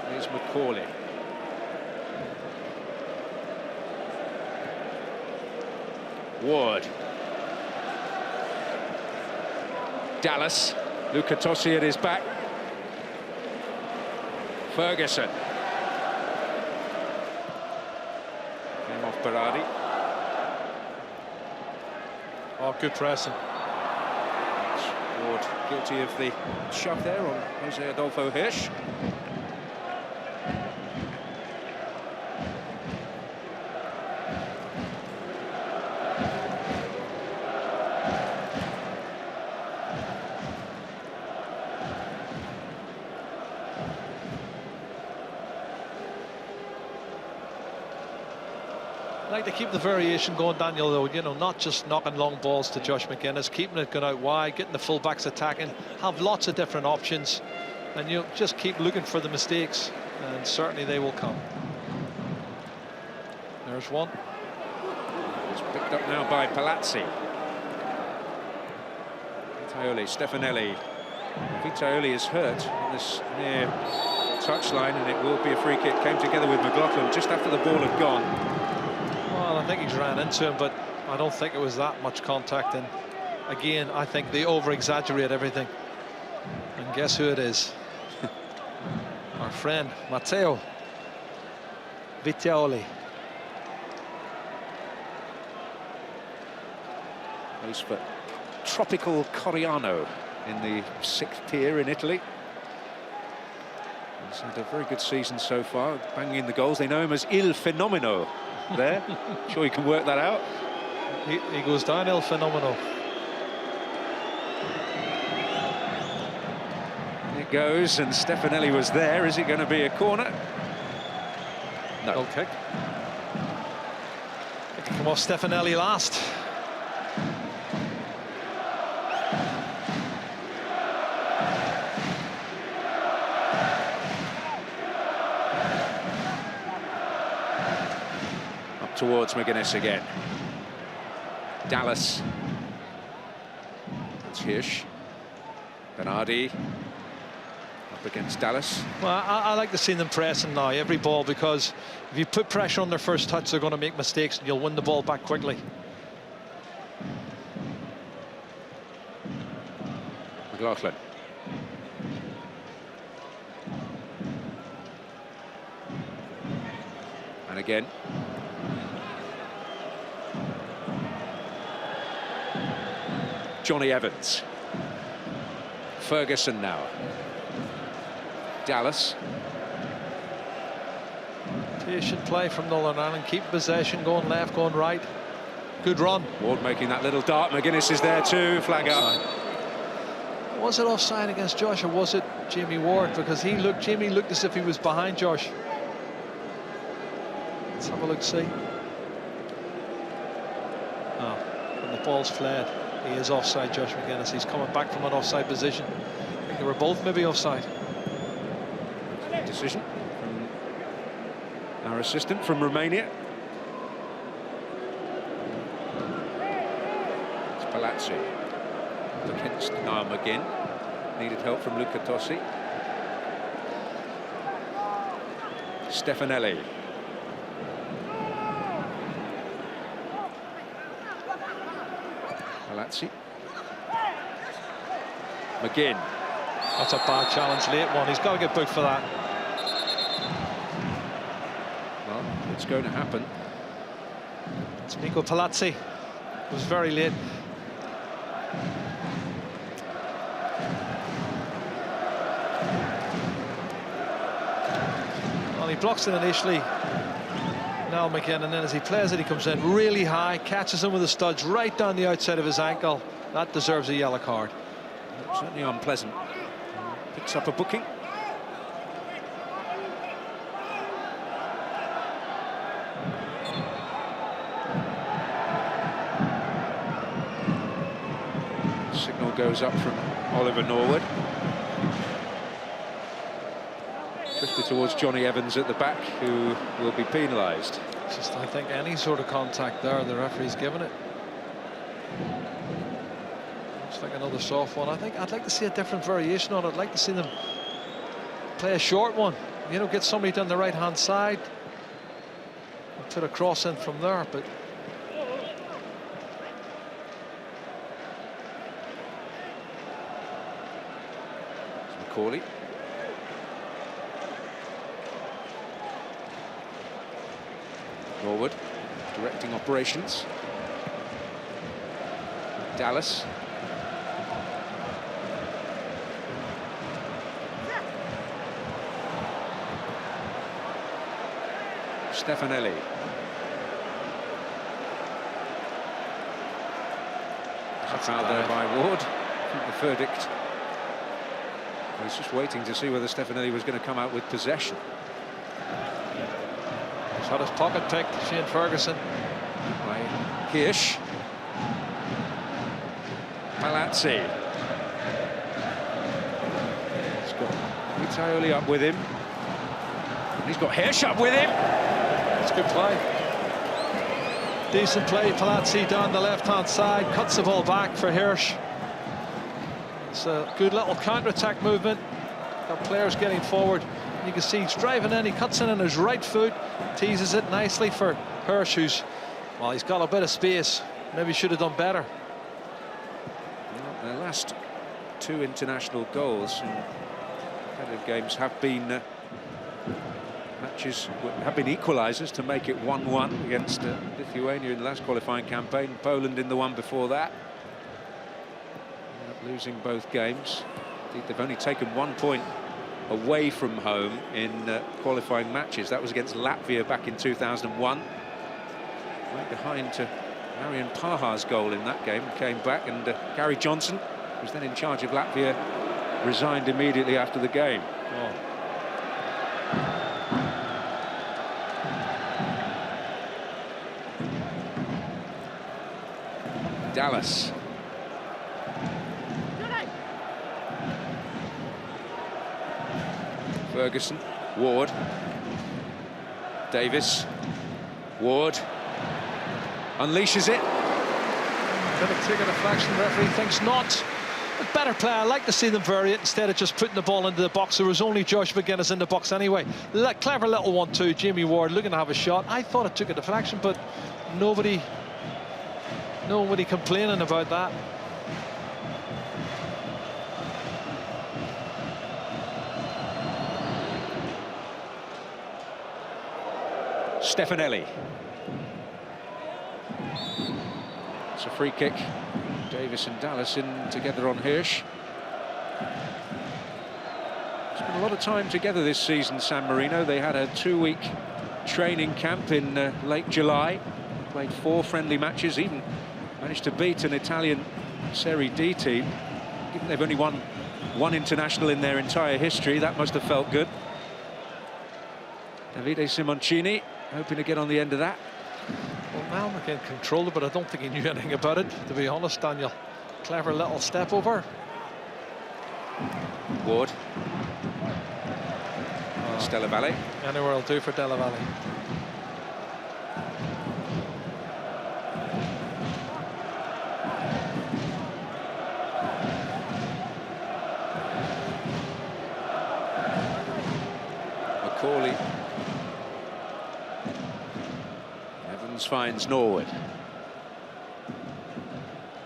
Speaker 1: Here's McCauley. Ward. Dallas. Luca Tossi at his back. Ferguson. Came off Berardi.
Speaker 3: Oh, good pressing.
Speaker 1: Ward guilty of the shove there on Jose Adolfo Hirsch.
Speaker 3: I like to keep the variation going, Daniel, though, you know, not just knocking long balls to Josh McGuinness, keeping it going out wide, getting the fullbacks attacking, have lots of different options, and you just keep looking for the mistakes, and certainly they will come. There's one.
Speaker 1: It's picked up now by Palazzi. Vitaioli, Stefanelli. Vitaioli is hurt on this near touchline, and it will be a free kick. Came together with McLaughlin just after the ball had gone.
Speaker 3: Well, I think he's ran into him, but I don't think it was that much contact. And again, I think they over-exaggerate everything. And guess who it is? Our friend Matteo Vitaioli.
Speaker 1: Goes for Tropical Coriano in the 6th tier in Italy. He's had a very good season so far, banging in the goals. They know him as Il Fenomeno there. Sure you can work that out.
Speaker 3: He goes down Il Fenomeno.
Speaker 1: It goes, and Stefanelli was there. Is it going to be a corner? No.
Speaker 3: Goal kick. Come off Stefanelli last.
Speaker 1: Towards McGuinness again. Dallas. It's Hirsch. Bernardi up against Dallas.
Speaker 3: Well, I like to see them pressing now every ball, because if you put pressure on their first touch, they're going to make mistakes and you'll win the ball back quickly.
Speaker 1: McLaughlin. And again. Johnny Evans. Ferguson now. Dallas.
Speaker 3: Patient play from Northern Ireland. Keep possession, going left, going right. Good run.
Speaker 1: Ward making that little dart. McGuinness is there too. Flag up.
Speaker 3: Was it offside against Josh, or was it Jamie Ward? Because Jamie looked as if he was behind Josh. Let's have a look, see. Oh, and the ball's flared. He is offside, Josh McGuinness. He's coming back from an offside position. I think they were both maybe offside.
Speaker 1: Decision from our assistant from Romania. It's Palazzi against Niall McGinn. Needed help from Luca Tossi. Stefanelli. Palazzi. McGinn.
Speaker 3: That's a bad challenge, late one. He's got to get booked for that.
Speaker 1: Well, it's going to happen.
Speaker 3: It's Nico Palazzi. It was very late. Well, he blocks it initially, Niall McGinn, and then as he plays it, he comes in really high, catches him with the studs right down the outside of his ankle. That deserves a yellow card.
Speaker 1: Certainly unpleasant. Picks up a booking. Signal goes up from Oliver Norwood. Shifted towards Johnny Evans at the back, who will be penalised.
Speaker 3: Just, I think any sort of contact there, the referee's given it. Looks like another soft one. I think I'd like to see a different variation on it. I'd like to see them play a short one. You know, get somebody down the right-hand side and put a cross in from there, but
Speaker 1: Corley. Norwood directing operations. Dallas. Stefanelli. Foul there by Ward. I think the verdict. I was just waiting to see whether Stefanelli was going to come out with possession.
Speaker 3: He's had his pocket picked, Shane Ferguson.
Speaker 1: By Hirsch. Palazzi. He's got Vitaioli up with him. He's got Hirsch up with him.
Speaker 3: That's good play. Decent play, Palazzi down the left-hand side, cuts the ball back for Hirsch. It's a good little counter-attack movement. Got players getting forward. You can see he's driving in, he cuts in on his right foot, teases it nicely for Hirsch, who's, well, he's got a bit of space. Maybe should have done better.
Speaker 1: Well, their last two international goals in competitive games have been equalisers to make it 1-1 against Lithuania in the last qualifying campaign. Poland in the one before that. Losing both games. Indeed, they've only taken 1 point away from home in qualifying matches. That was against Latvia back in 2001. Right behind to Marian Pahar's goal in that game. Came back, and Gary Johnson, who was then in charge of Latvia, resigned immediately after the game.
Speaker 3: Oh.
Speaker 1: Dallas. Ferguson, Ward, Davis, Ward, unleashes it.
Speaker 3: Bit of trigger deflection, referee thinks not. A better play, I like to see them vary it instead of just putting the ball into the box. There was only Josh McGuinness in the box anyway. Clever little 1-2, Jamie Ward looking to have a shot. I thought it took a deflection, but nobody complaining about that.
Speaker 1: Stefanelli. It's a free kick. Davis and Dallas in together on Hirsch. Spent a lot of time together this season, San Marino. They had a 2-week training camp in late July. Played 4 friendly matches, even managed to beat an Italian Serie D team. Given they've only won 1 international in their entire history, that must have felt good. Davide Simoncini hoping to get on the end of that.
Speaker 3: Well, Malmö controlled it, but I don't think he knew anything about it, to be honest, Daniel. Clever little step over.
Speaker 1: Ward. Della Valle.
Speaker 3: Anywhere will do for Della Valle.
Speaker 1: Macaulay. Evans finds Norwood.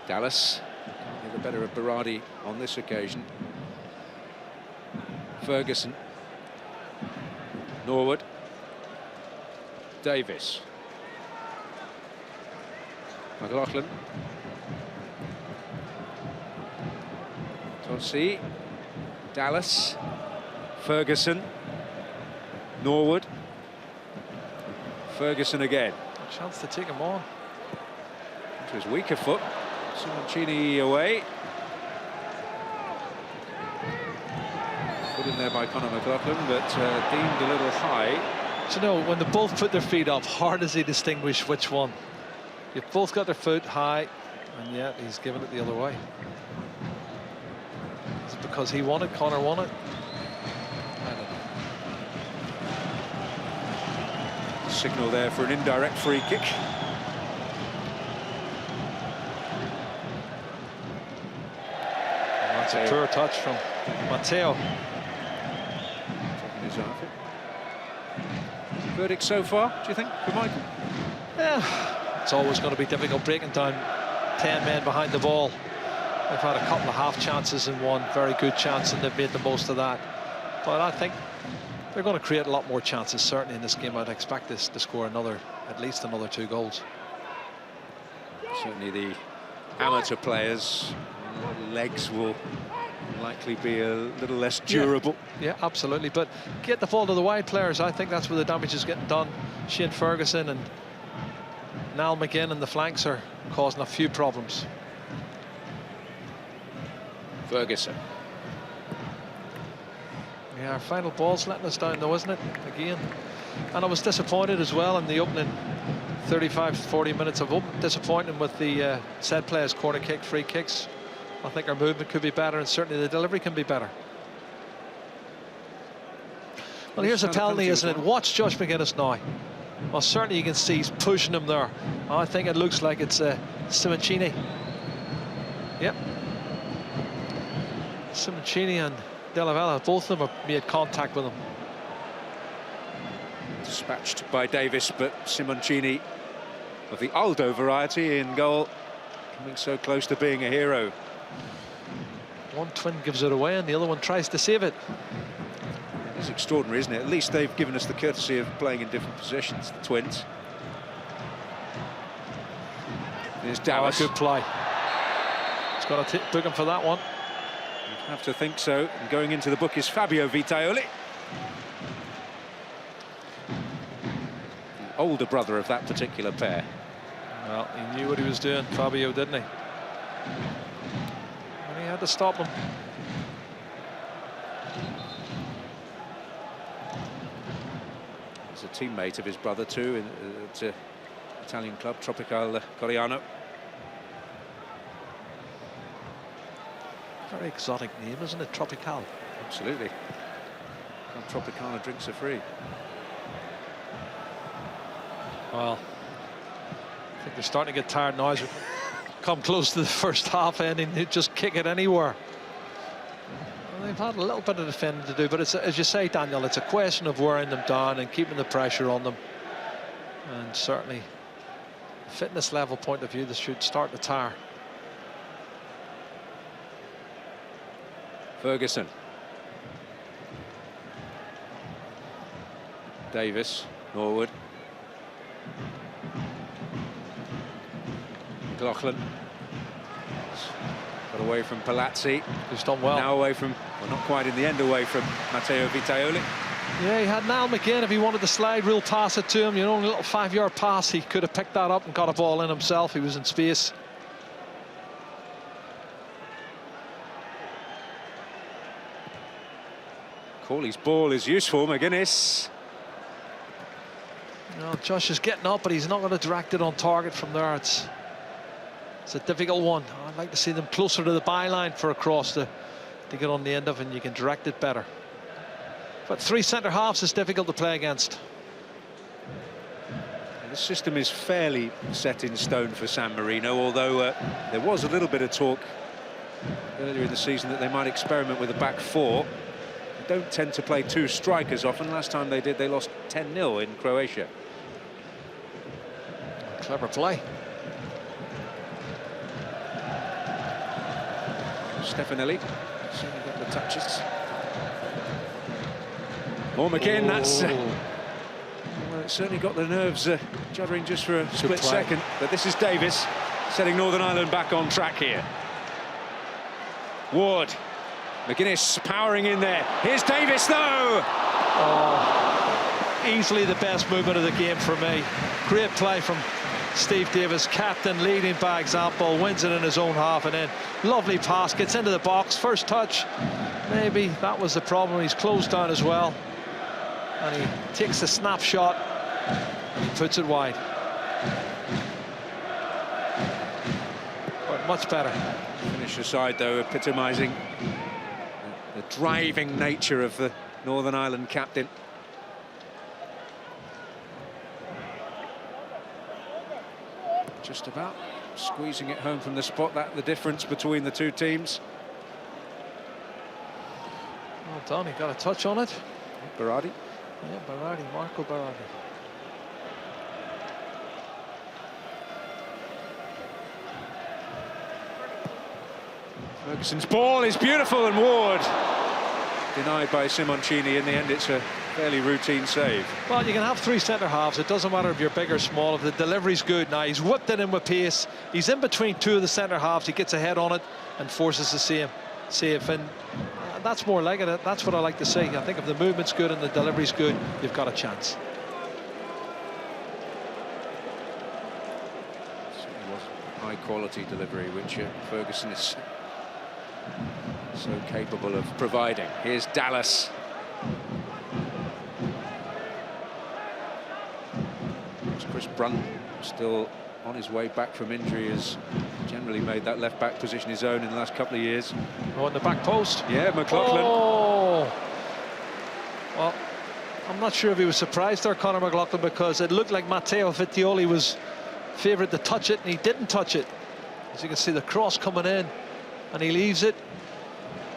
Speaker 1: Dallas can't get the better of Berardi on this occasion. Ferguson. Norwood. Davis. McLaughlin. Tossi. Dallas. Ferguson. Norwood. Ferguson again.
Speaker 3: A chance to take him on.
Speaker 1: To his weaker foot. Simoncini away. Put in there by Conor McLaughlin, but deemed a little high.
Speaker 3: Do you know, when they both put their feet up, hard as he distinguish which one. You've both got their foot high, and yet he's given it the other way. Is it because he won it, Conor won it? I don't know.
Speaker 1: Signal there for an indirect free kick.
Speaker 3: And that's a poor touch from Matteo.
Speaker 1: Taking his outfit. Verdict so far, do you think, for Michael?
Speaker 3: Yeah, it's always going to be difficult breaking down 10 men behind the ball. They've had a couple of half chances and one very good chance, and they've made the most of that. But I think they're going to create a lot more chances, certainly in this game. I'd expect this to score at least another 2 goals.
Speaker 1: Certainly the amateur players' legs will likely be a little less durable.
Speaker 3: Yeah, absolutely. But get the ball to the wide players. I think that's where the damage is getting done. Shane Ferguson and Niall McGinn and the flanks are causing a few problems.
Speaker 1: Ferguson.
Speaker 3: Yeah, our final ball's letting us down though, isn't it? Again. And I was disappointed as well in the opening 35-40 minutes of disappointing with the set plays, corner kick, free kicks. I think our movement could be better, and certainly the delivery can be better. Well, here's a penalty, isn't it? Watch Josh McGuinness now. Well, certainly you can see he's pushing him there. I think it looks like it's Simoncini. Yep. Simoncini and Della Vella, both of them have made contact with him.
Speaker 1: Dispatched by Davis, but Simoncini of the Aldo variety in goal, coming so close to being a hero.
Speaker 3: One twin gives it away and the other one tries to save it.
Speaker 1: It's extraordinary, isn't it? At least they've given us the courtesy of playing in different positions, the twins. There's Dallas.
Speaker 3: Oh, good play. He's got to book him for that one.
Speaker 1: You'd have to think so. And going into the book is Fabio Vitaioli, the older brother of that particular pair.
Speaker 3: Well, he knew what he was doing, Fabio, didn't he? And he had to stop him.
Speaker 1: He's a teammate of his brother too at Italian club Tropical Coriano.
Speaker 3: Very exotic name, isn't it? Tropical.
Speaker 1: Absolutely. And Tropicana drinks are free.
Speaker 3: Well, I think they're starting to get tired now as we come close to the first half ending. They just kick it anywhere. Well, they've had a little bit of defending to do, but it's, as you say, Daniel, it's a question of wearing them down and keeping the pressure on them. And certainly, fitness level point of view, they should start to tire.
Speaker 1: Ferguson. Davis, Norwood. McLaughlin. Got away from Palazzi.
Speaker 3: He's done well.
Speaker 1: Now away from, well, not quite in the end, away from Matteo Vitaioli.
Speaker 3: Yeah, he had Niall McGinn. If he wanted to slide, real pass it to him, you know, a little 5-yard pass, he could have picked that up and got a ball in himself. He was in space.
Speaker 1: Corley's ball is useful, McGuinness.
Speaker 3: You know, Josh is getting up, but he's not going to direct it on target from there. It's a difficult one. I'd like to see them closer to the byline for a cross to get on the end of, and you can direct it better. But 3 centre halves is difficult to play against.
Speaker 1: The system is fairly set in stone for San Marino, although there was a little bit of talk earlier in the season that they might experiment with a back four. They don't tend to play 2 strikers often. Last time they did, they lost 10-0 in Croatia.
Speaker 3: Clever play.
Speaker 1: Stefanelli certainly got the touches. Or McGinn, that's well, it certainly got the nerves juddering just for a split second. But this is Davis setting Northern Ireland back on track here. Ward, McGuinness powering in there. Here's Davis though.
Speaker 3: Oh, easily the best movement of the game for me. Great play from Steve Davis, captain, leading by example, wins it in his own half, and then lovely pass, gets into the box, first touch. Maybe that was the problem. He's closed down as well, and he takes the snapshot and he puts it wide. But much better.
Speaker 1: Finish aside though, epitomising the driving nature of the Northern Ireland captain. just about squeezing it home from the spot. That the difference between the two teams.
Speaker 3: Well done, he got a touch on it.
Speaker 1: Berardi.
Speaker 3: Yeah, Berardi, Marco Berardi.
Speaker 1: Ferguson's ball is beautiful, and Ward denied by Simoncini. In the end, it's a fairly routine save.
Speaker 3: Well, you can have three centre-halves. It doesn't matter if you're big or small. If the delivery's good, now he's whipped it in with pace. He's in between two of the centre-halves. He gets a head on it and forces the save. And that's more like it. That's what I like to see. I think if the movement's good and the delivery's good, you've got a chance.
Speaker 1: Certainly was high-quality delivery, which Ferguson is so capable of providing. Here's Dallas. Chris Brunt, still on his way back from injury, has generally made that left-back position his own in the last couple of years.
Speaker 3: Oh, in the back post.
Speaker 1: Yeah, McLaughlin.
Speaker 3: Oh! Well, I'm not sure if he was surprised there, Conor McLaughlin, because it looked like Matteo Vittioli was favoured to touch it, and he didn't touch it. As you can see, the cross coming in, and he leaves it.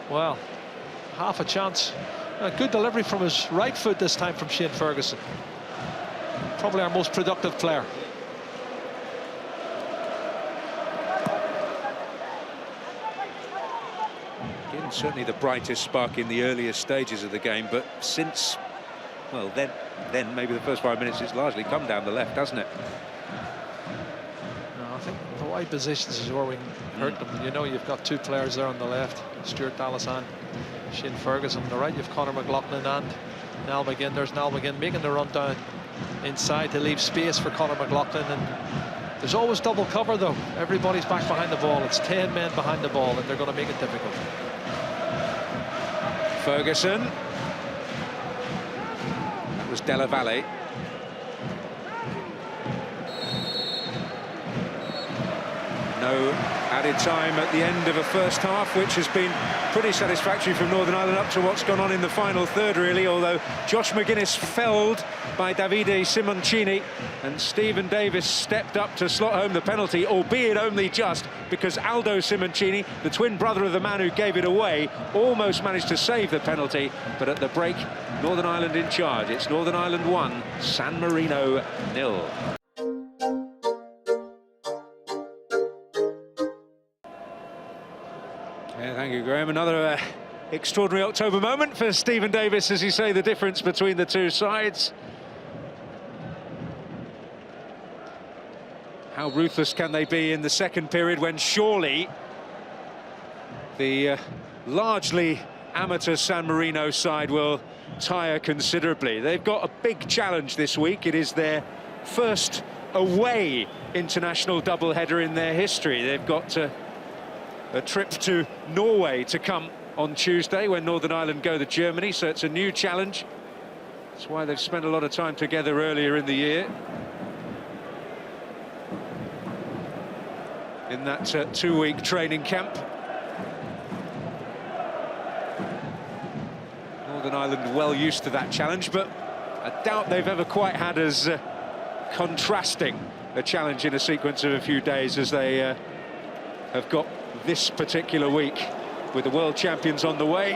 Speaker 3: Well, half a chance. A good delivery from his right foot this time from Shane Ferguson. Probably our most productive player.
Speaker 1: Again, certainly the brightest spark in the earliest stages of the game, but since, well, then maybe the first 5 minutes, it's largely come down the left, hasn't it?
Speaker 3: No, I think the wide positions is where we can hurt them. You know, you've got two players there on the left, Stuart Dallas and Shane Ferguson. On the right, you've Conor McLaughlin and Niall McGinn. There's Niall McGinn making the run down inside to leave space for Conor McLaughlin, and there's always double cover though. Everybody's back behind the ball. It's 10 men behind the ball, and they're going to make it difficult.
Speaker 1: Ferguson. That was Della Valle. No added time at the end of a first half, which has been pretty satisfactory from Northern Ireland up to what's gone on in the final third, really, although Josh McGuinness felled by Davide Simoncini, and Stephen Davis stepped up to slot home the penalty, albeit only just, because Aldo Simoncini, the twin brother of the man who gave it away, almost managed to save the penalty, but at the break, Northern Ireland in charge. It's Northern Ireland 1, San Marino 0. Yeah, thank you, Graham. Another extraordinary October moment for Stephen Davis, as you say, the difference between the two sides. How ruthless can they be in the second period, when surely the largely amateur San Marino side will tire considerably. They've got a big challenge this week. It is their first away international doubleheader in their history. They've got a trip to Norway to come on Tuesday when Northern Ireland go to Germany, so it's a new challenge. That's why they've spent a lot of time together earlier in the year. In that 2-week training camp. Northern Ireland well used to that challenge, but I doubt they've ever quite had as contrasting a challenge in a sequence of a few days as they have got this particular week, with the world champions on the way,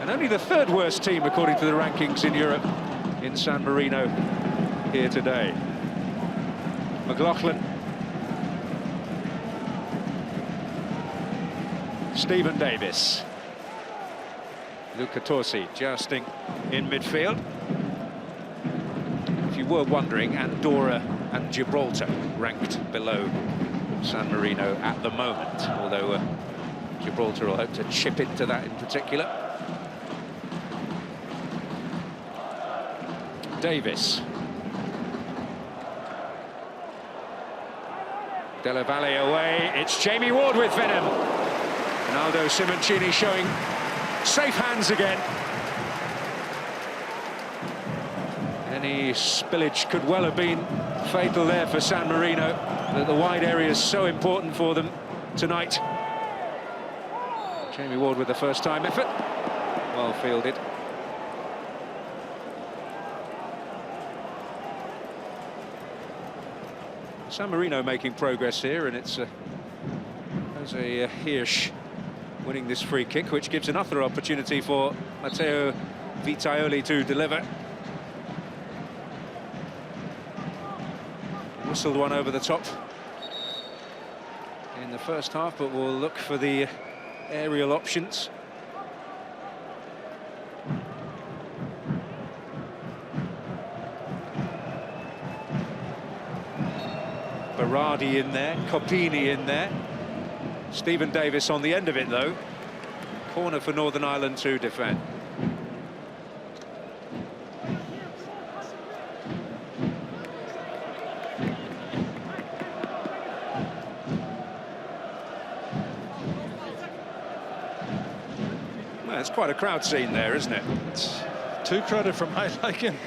Speaker 1: and only the third worst team according to the rankings in Europe in San Marino here today. McLaughlin, Stephen Davis, Luca Torsi jousting in midfield. If you were wondering, Andorra and Gibraltar ranked below San Marino at the moment, although Gibraltar will hope to chip into that in particular. Davis. Della Valle away. It's Jamie Ward with venom. Ronaldo Simoncini showing safe hands again. Any spillage could well have been fatal there for San Marino. The wide area is so important for them tonight. Jamie Ward with the first-time effort. Well fielded. San Marino making progress here, and it's Jose Hirsch winning this free kick, which gives another opportunity for Matteo Vitaioli to deliver. Whistled one over the top in the first half, but we'll look for the aerial options. Berardi in there, Copini in there. Stephen Davis on the end of it, though. Corner for Northern Ireland to defend. Well, it's quite a crowd scene there, isn't it?
Speaker 3: It's too crowded for my liking.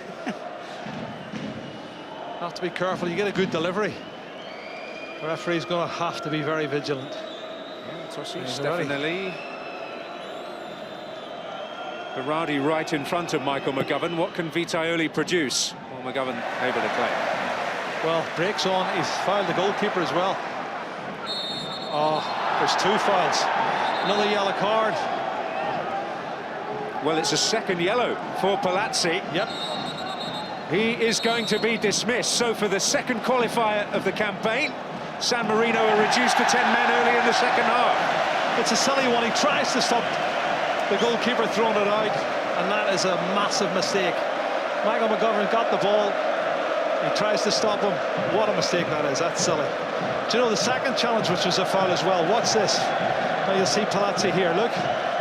Speaker 3: Have to be careful. You get a good delivery. The referee's going to have to be very vigilant.
Speaker 1: Tossi, Stefanelli. Berardi right in front of Michael McGovern. What can Vitaioli produce? Well, McGovern able to claim.
Speaker 3: Well, breaks on. He's fouled the goalkeeper as well. Oh, there's 2 fouls. Another yellow card.
Speaker 1: Well, it's a second yellow for Palazzi.
Speaker 3: Yep.
Speaker 1: He is going to be dismissed. So for the second qualifier of the campaign, San Marino are reduced to 10 men early in the second half.
Speaker 3: It's a silly one. He tries to stop the goalkeeper throwing it out, and that is a massive mistake. Michael McGovern got the ball. He tries to stop him. What a mistake that is. That's silly. Do you know the second challenge, which was a foul as well? What's this? Now you'll see Palazzi here. Look,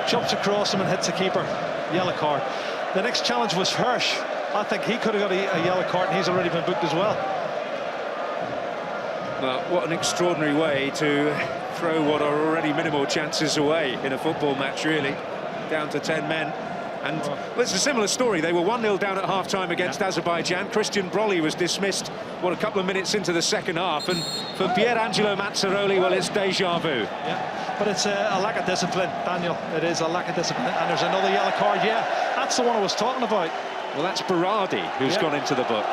Speaker 3: jumps across him and hits the keeper. Yellow card. The next challenge was Hirsch. I think he could have got a yellow card, and he's already been booked as well.
Speaker 1: Well, what an extraordinary way to throw what are already minimal chances away in a football match, really. Down to 10 men. And well, it's a similar story. They were 1-0 down at half-time against Azerbaijan. Christian Brolly was dismissed, what, a couple of minutes into the second half. And for Pierangelo Mazzaroli, well, it's déjà vu.
Speaker 3: Yeah, but it's a lack of discipline, Daniel. It is a lack of discipline. And there's another yellow card. Yeah, that's the one I was talking about.
Speaker 1: Well, that's Berardi who's gone into the book.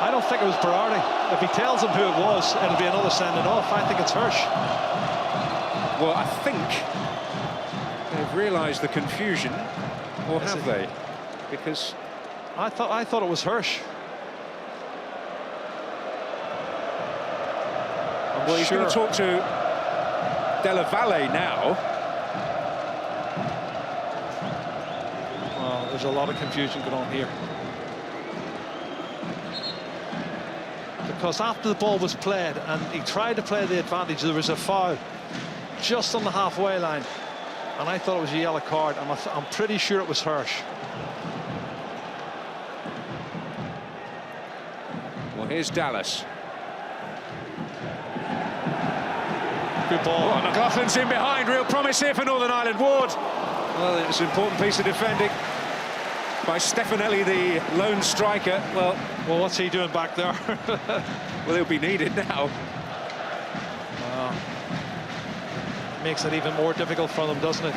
Speaker 3: I don't think it was Berardi. If he tells him who it was, it'll be another sending off. I think it's Hirsch.
Speaker 1: Well, I think they've realised the confusion, or have they? Because
Speaker 3: I thought it was Hirsch.
Speaker 1: Well, he's going to talk to Della Valle now.
Speaker 3: Well, there's a lot of confusion going on here. Because after the ball was played and he tried to play the advantage, there was a foul just on the halfway line, and I thought it was a yellow card. I'm pretty sure it was Hirsch.
Speaker 1: Well, here's Dallas.
Speaker 3: Good ball.
Speaker 1: Oh, McLaughlin's in behind. Real promise here for Northern Ireland. Ward. Well, it was an important piece of defending by Stefanelli, the lone striker. Well,
Speaker 3: what's he doing back there?
Speaker 1: Well, he'll be needed now.
Speaker 3: Makes it even more difficult for them, doesn't it?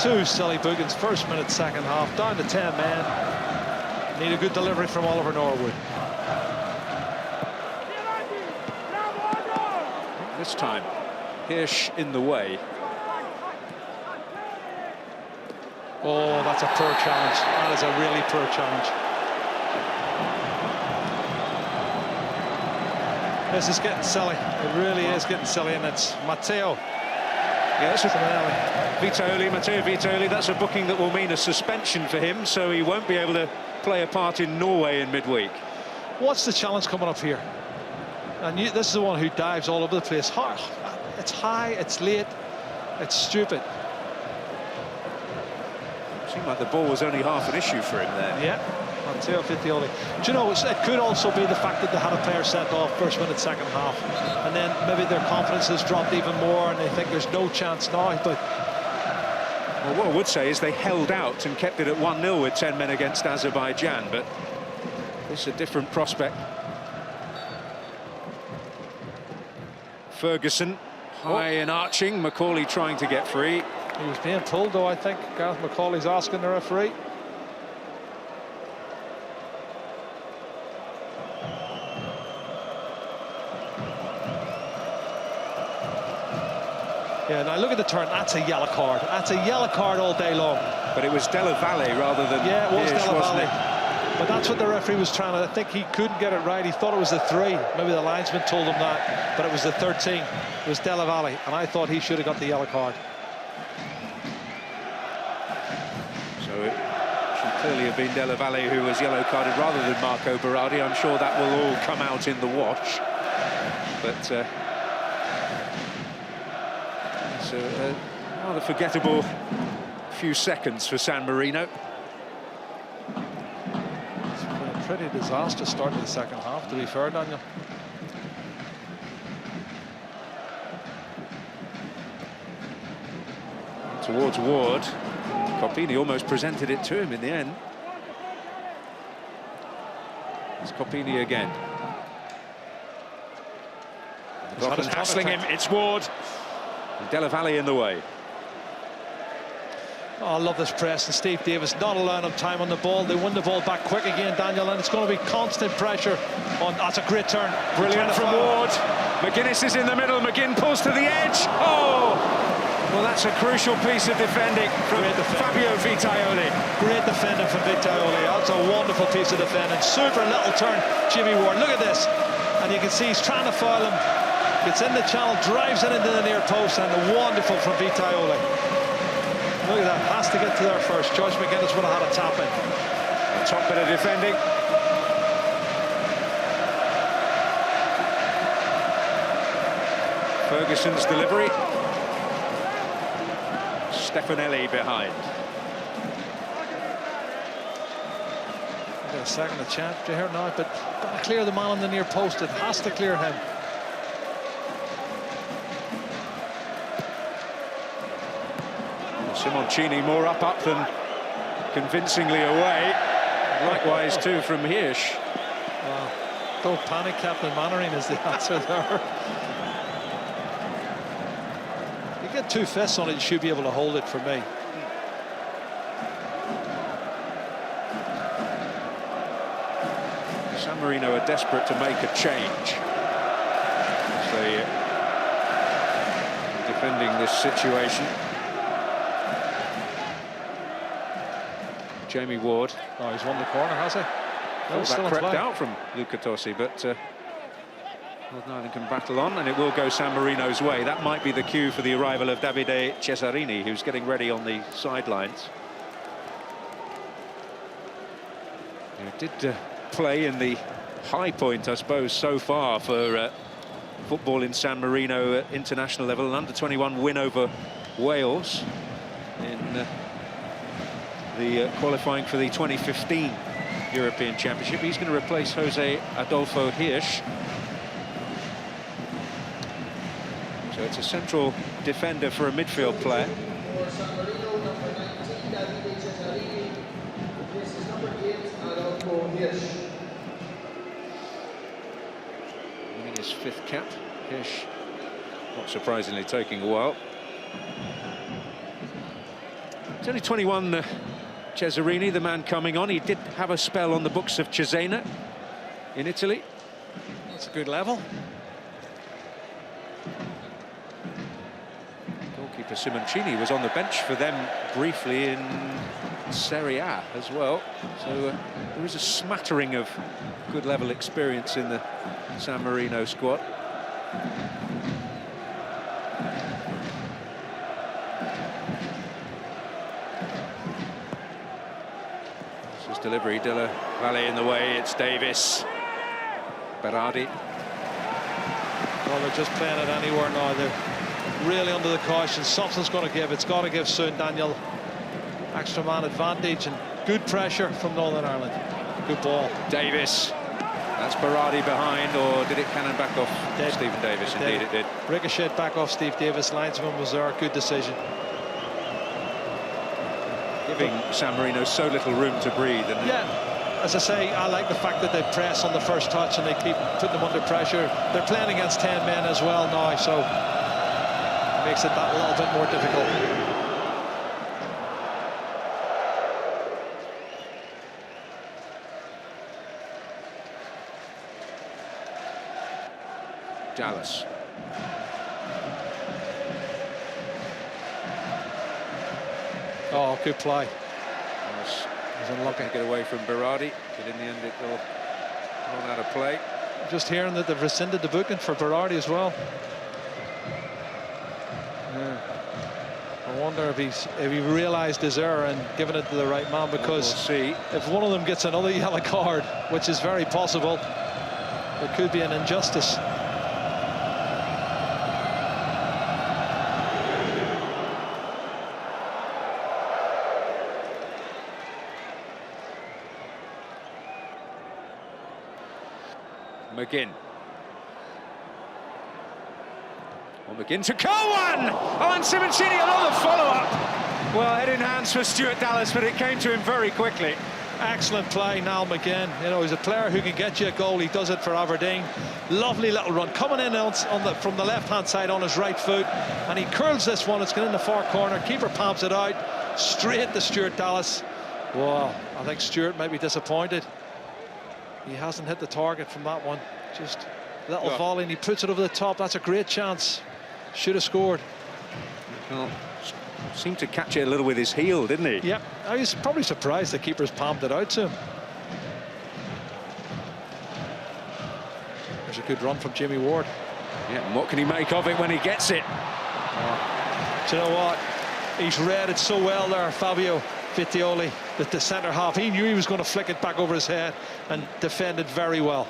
Speaker 3: 2 silly bookings, first minute, second half, down to 10 men. Need a good delivery from Oliver Norwood.
Speaker 1: This time, Hirsch in the way.
Speaker 3: Oh, that's a poor challenge. That is a really poor challenge. This is getting silly. It really is getting silly, and it's Matteo.
Speaker 1: Yes, Matteo Vitaioli. That's a booking that will mean a suspension for him, so he won't be able to play a part in Norway in midweek.
Speaker 3: What's the challenge coming up here? And this is the one who dives all over the place. It's high, it's late, it's stupid.
Speaker 1: Seemed like the ball was only half an issue for him there.
Speaker 3: Yeah. Matteo Vitaioli. Do you know, it could also be the fact that they had a player sent off first minute, second half, and then maybe their confidence has dropped even more and they think there's no chance now. But
Speaker 1: well, what I would say is they held out and kept it at 1-0 with 10 men against Azerbaijan, but this is a different prospect. Ferguson high and arching. Macaulay trying to get free.
Speaker 3: He was being pulled, though, I think. Gareth Macaulay's asking the referee. Yeah, now look at the turn. That's a yellow card. That's a yellow card all day long.
Speaker 1: But it was Della Valle rather than
Speaker 3: Yeah, it was
Speaker 1: Hirsch,
Speaker 3: Della
Speaker 1: wasn't
Speaker 3: Valle.
Speaker 1: it?
Speaker 3: But that's what the referee was trying to... I think he couldn't get it right. He thought it was the 3. Maybe the linesman told him that. But it was the 13. It was Della Valle. And I thought he should have got the yellow card.
Speaker 1: So it should clearly have been Della Valle who was yellow carded rather than Marco Berardi. I'm sure that will all come out in the watch. But it's a rather forgettable few seconds for San Marino.
Speaker 3: It's been a pretty disastrous start to the second half, to be fair, Daniel.
Speaker 1: Towards Ward. Copini almost presented it to him in the end. It's Copini again. Goffin hassling him. It's Ward. And Della Valle in the way.
Speaker 3: Oh, I love this press, and Steve Davis not allowing him time on the ball. They win the ball back quick again, Daniel, and it's going to be constant pressure on... That's a great turn.
Speaker 1: Brilliant from Ward. McGuinness is in the middle. McGinn pulls to the edge. Oh! Well, that's a crucial piece of defending from Fabio Vitaioli.
Speaker 3: Great defending from Vitaioli. That's a wonderful piece of defending. Super little turn, Jimmy Ward. Look at this. And you can see he's trying to foul him. Gets in the channel, drives it into the near post, and wonderful from Vitaioli. Look at that, has to get to there first. Josh McGuinness would have had a tap in.
Speaker 1: A top bit of defending. Ferguson's delivery. Stefanelli behind.
Speaker 3: Got a second of chance to here now, but got to clear the man on the near post. It has to clear him.
Speaker 1: Simoncini more up than convincingly away. Likewise too from Hirsch.
Speaker 3: Well, don't panic, Captain Mannering is the answer there. You get 2 fists on it, you should be able to hold it for me.
Speaker 1: San Marino are desperate to make a change. So defending this situation. Jamie Ward.
Speaker 3: Oh, he's won the corner, has he? No,
Speaker 1: that crept out from Luca Tossi, but Northern Ireland can battle on, and it will go San Marino's way. That might be the cue for the arrival of Davide Cesarini, who's getting ready on the sidelines. He did play in the high point, I suppose, so far for football in San Marino at international level. An under-21 win over Wales in the qualifying for the 2015 European Championship. He's going to replace Jose Adolfo Hirsch. So it's a central defender for a midfield player. In his 5th cap, Hirsch, not surprisingly, taking a while. It's only 21, Cesarini, the man coming on. He did have a spell on the books of Cesena in Italy.
Speaker 3: That's a good level.
Speaker 1: Goalkeeper Simoncini was on the bench for them briefly in Serie A as well. So there is a smattering of good level experience in the San Marino squad. Delivery, Della Valle in the way. It's Davis. Berardi.
Speaker 3: Well, they're just playing it anywhere now. They're really under the caution. Something's going to give. It's got to give soon, Daniel. Extra man advantage and good pressure from Northern Ireland. Good ball.
Speaker 1: Davis. That's Berardi behind, or did it cannon back off Stephen Davis? Indeed it did.
Speaker 3: Ricocheted back off Steve Davis. Linesman was there. Good decision.
Speaker 1: Giving San Marino so little room to breathe. And
Speaker 3: yeah, as I say, I like the fact that they press on the first touch and they keep putting them under pressure. They're playing against 10 men as well now, so it makes it that little bit more difficult.
Speaker 1: Dallas.
Speaker 3: Oh, good play.
Speaker 1: He's unlucky to get away from Berardi, but in the end it will run out of play.
Speaker 3: Just hearing that they've rescinded the booking for Berardi as well. Yeah. I wonder if he realised his error and given it to the right man, because
Speaker 1: we'll see.
Speaker 3: If one of them gets another yellow card, which is very possible, it could be an injustice.
Speaker 1: McGinn. Well, McGinn to Cowan! Oh, and Simoncini, another follow-up. Well, head in hands for Stuart Dallas, but it came to him very quickly.
Speaker 3: Excellent play, Niall McGinn. You know, he's a player who can get you a goal. He does it for Aberdeen. Lovely little run, coming in from the left-hand side on his right foot, and he curls this one. It's going in the far corner. Keeper palms it out straight to Stuart Dallas. Wow, I think Stuart might be disappointed. He hasn't hit the target from that one. Just a little volley, and he puts it over the top. That's a great chance. Should have scored.
Speaker 1: Well, seemed to catch it a little with his heel, didn't he?
Speaker 3: Yeah, I was probably surprised the keeper's palmed it out to him. There's a good run from Jimmy Ward.
Speaker 1: Yeah, and what can he make of it when he gets it?
Speaker 3: Do you know what? He's read it so well there, Fabio Vittioli, that the centre half, he knew he was going to flick it back over his head and defended very well.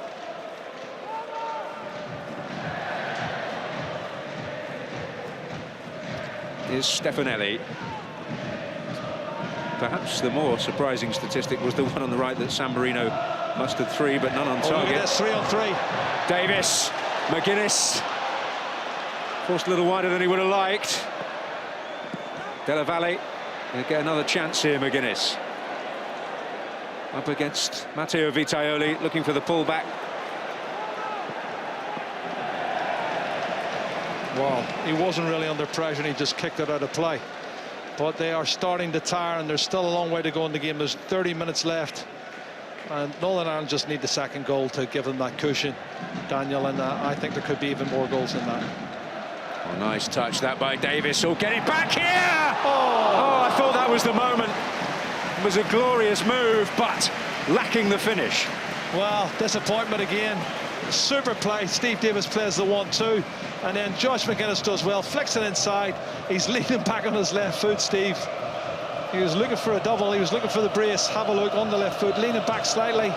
Speaker 1: Is Stefanelli. Perhaps the more surprising statistic was the one on the right, that San Marino mustered 3, but none on target.
Speaker 3: Look at this, 3 on 3.
Speaker 1: Davis, McGuinness. Forced a little wider than he would have liked. Della Valle. He'll get another chance here, McGuinness. Up against Matteo Vitaioli, looking for the pullback.
Speaker 3: Well, he wasn't really under pressure, and he just kicked it out of play. But they are starting to tire, and there's still a long way to go in the game. There's 30 minutes left, and Northern Ireland just need the second goal to give them that cushion, Daniel, and I think there could be even more goals than that.
Speaker 1: Oh, nice touch that by Davis. Oh, get it back here! Oh, I thought that was the moment. It was a glorious move, but lacking the finish.
Speaker 3: Well, disappointment again. Super play. Steve Davis plays the 1-2, and then Josh McGuinness does well, flicks it inside. He's leaning back on his left foot, Steve. He was looking for a double, he was looking for the brace. Have a look on the left foot, leaning back slightly,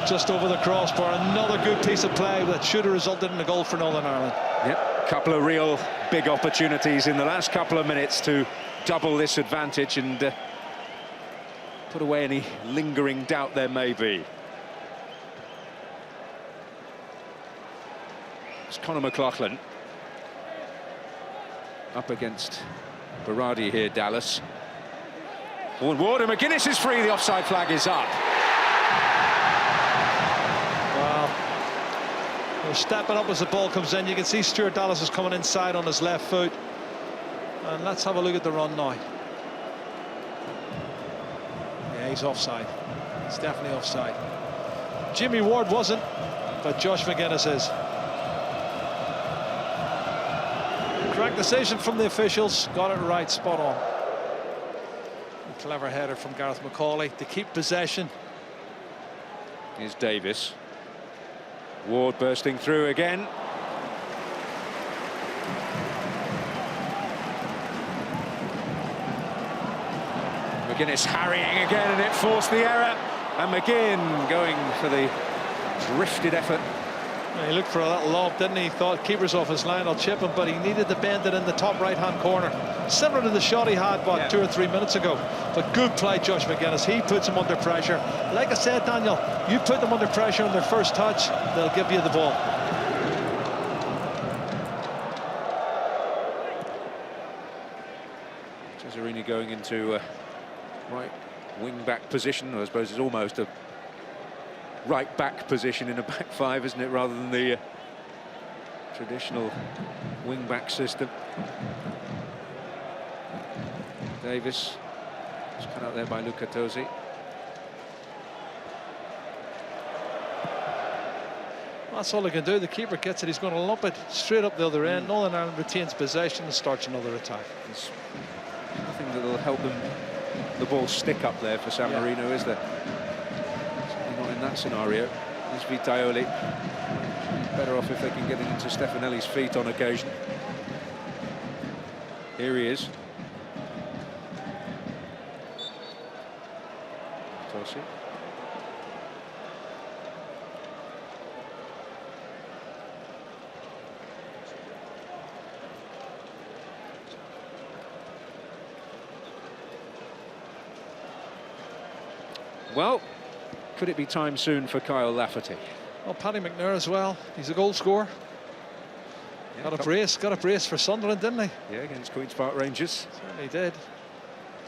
Speaker 3: just over the crossbar. Another good piece of play that should have resulted in a goal for Northern Ireland.
Speaker 1: Yep, a couple of real big opportunities in the last couple of minutes to double this advantage and put away any lingering doubt there may be. It's Conor McLaughlin up against Berardi here, Dallas. Ward, and McGuinness is free. The offside flag is up.
Speaker 3: Well, they're stepping up as the ball comes in. You can see Stuart Dallas is coming inside on his left foot. And let's have a look at the run now. Yeah, he's offside. He's definitely offside. Jimmy Ward wasn't, but Josh McGuinness is. Correct decision from the officials. Got it right, spot on. A clever header from Gareth McCauley to keep possession.
Speaker 1: Here's Davis. Ward bursting through again. McGuinness harrying again, and it forced the error. And McGinn going for the drifted effort.
Speaker 3: He looked for a little lob, didn't he? He thought keeper's off his line, I'll chip him, but he needed to bend it in the top right-hand corner. Similar to the shot he had, what, 2 or 3 minutes ago. But good play, Josh McGuinness. He puts him under pressure. Like I said, Daniel, you put them under pressure on their first touch, they'll give you the ball.
Speaker 1: Cesarini going into right wing-back position. I suppose it's almost a right-back position in a back five, isn't it, rather than the traditional wing-back system. Davis is cut out there by Luca Tosi.
Speaker 3: That's all he can do. The keeper gets it. He's going to lump it straight up the other end. Northern Ireland retains possession and starts another attack.
Speaker 1: There's nothing that will help the ball stick up there for San Marino, is there? Certainly not in that scenario. This Vitaioli. Better off if they can get it into Stefanelli's feet on occasion. Here he is. Tossi. Well, could it be time soon for Kyle Lafferty?
Speaker 3: Well, Paddy McNair as well. He's a goal scorer.
Speaker 1: Yeah,
Speaker 3: got a brace for Sunderland, didn't he?
Speaker 1: Yeah, against Queen's Park Rangers.
Speaker 3: Certainly did.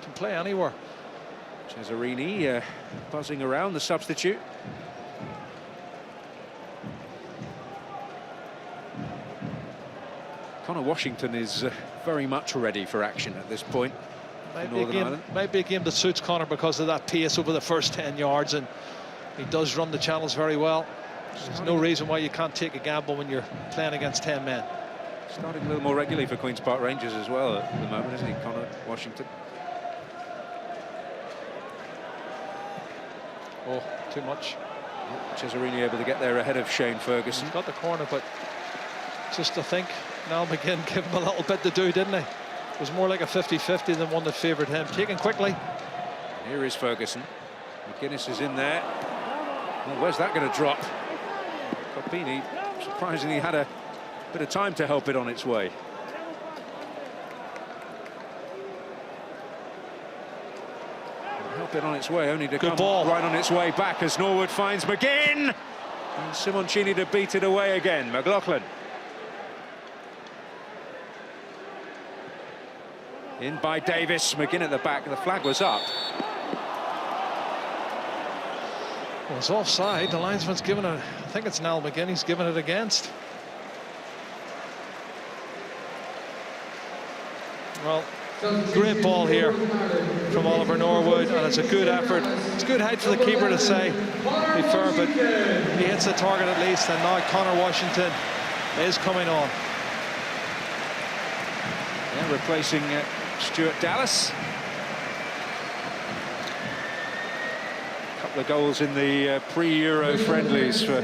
Speaker 3: Can play anywhere.
Speaker 1: Cesarini buzzing around, the substitute. Connor Washington is very much ready for action at this point.
Speaker 3: Might be a game that suits Connor because of that pace over the first 10 yards, and he does run the channels very well. There's no reason why you can't take a gamble when you're playing against 10 men.
Speaker 1: Starting a little more regularly for Queen's Park Rangers as well at the moment, isn't he, Connor Washington?
Speaker 3: Oh, too much.
Speaker 1: Cesarini able to get there ahead of Shane Ferguson.
Speaker 3: He's got the corner, but just to think, Niall McGinn gave him a little bit to do, didn't he? It was more like a 50-50 than one that favoured him. Taken quickly.
Speaker 1: Here is Ferguson. McGuinness is in there. Well, where's that going to drop? Copini surprisingly had a bit of time to help it on its way. Help it on its way, only to come right on its way back as Norwood finds McGinn. And Simoncini to beat it away again. McLaughlin. In by Davis, McGinn at the back, the flag was up.
Speaker 3: Well, it's offside, the linesman's given it, I think it's Niall McGinn, he's given it against. Well, great ball here from Oliver Norwood, and it's a good effort. It's good height for the keeper to say, be fair, but he hits the target at least, and now Connor Washington is coming on.
Speaker 1: Yeah, replacing Stuart Dallas. A couple of goals in the pre-Euro friendlies for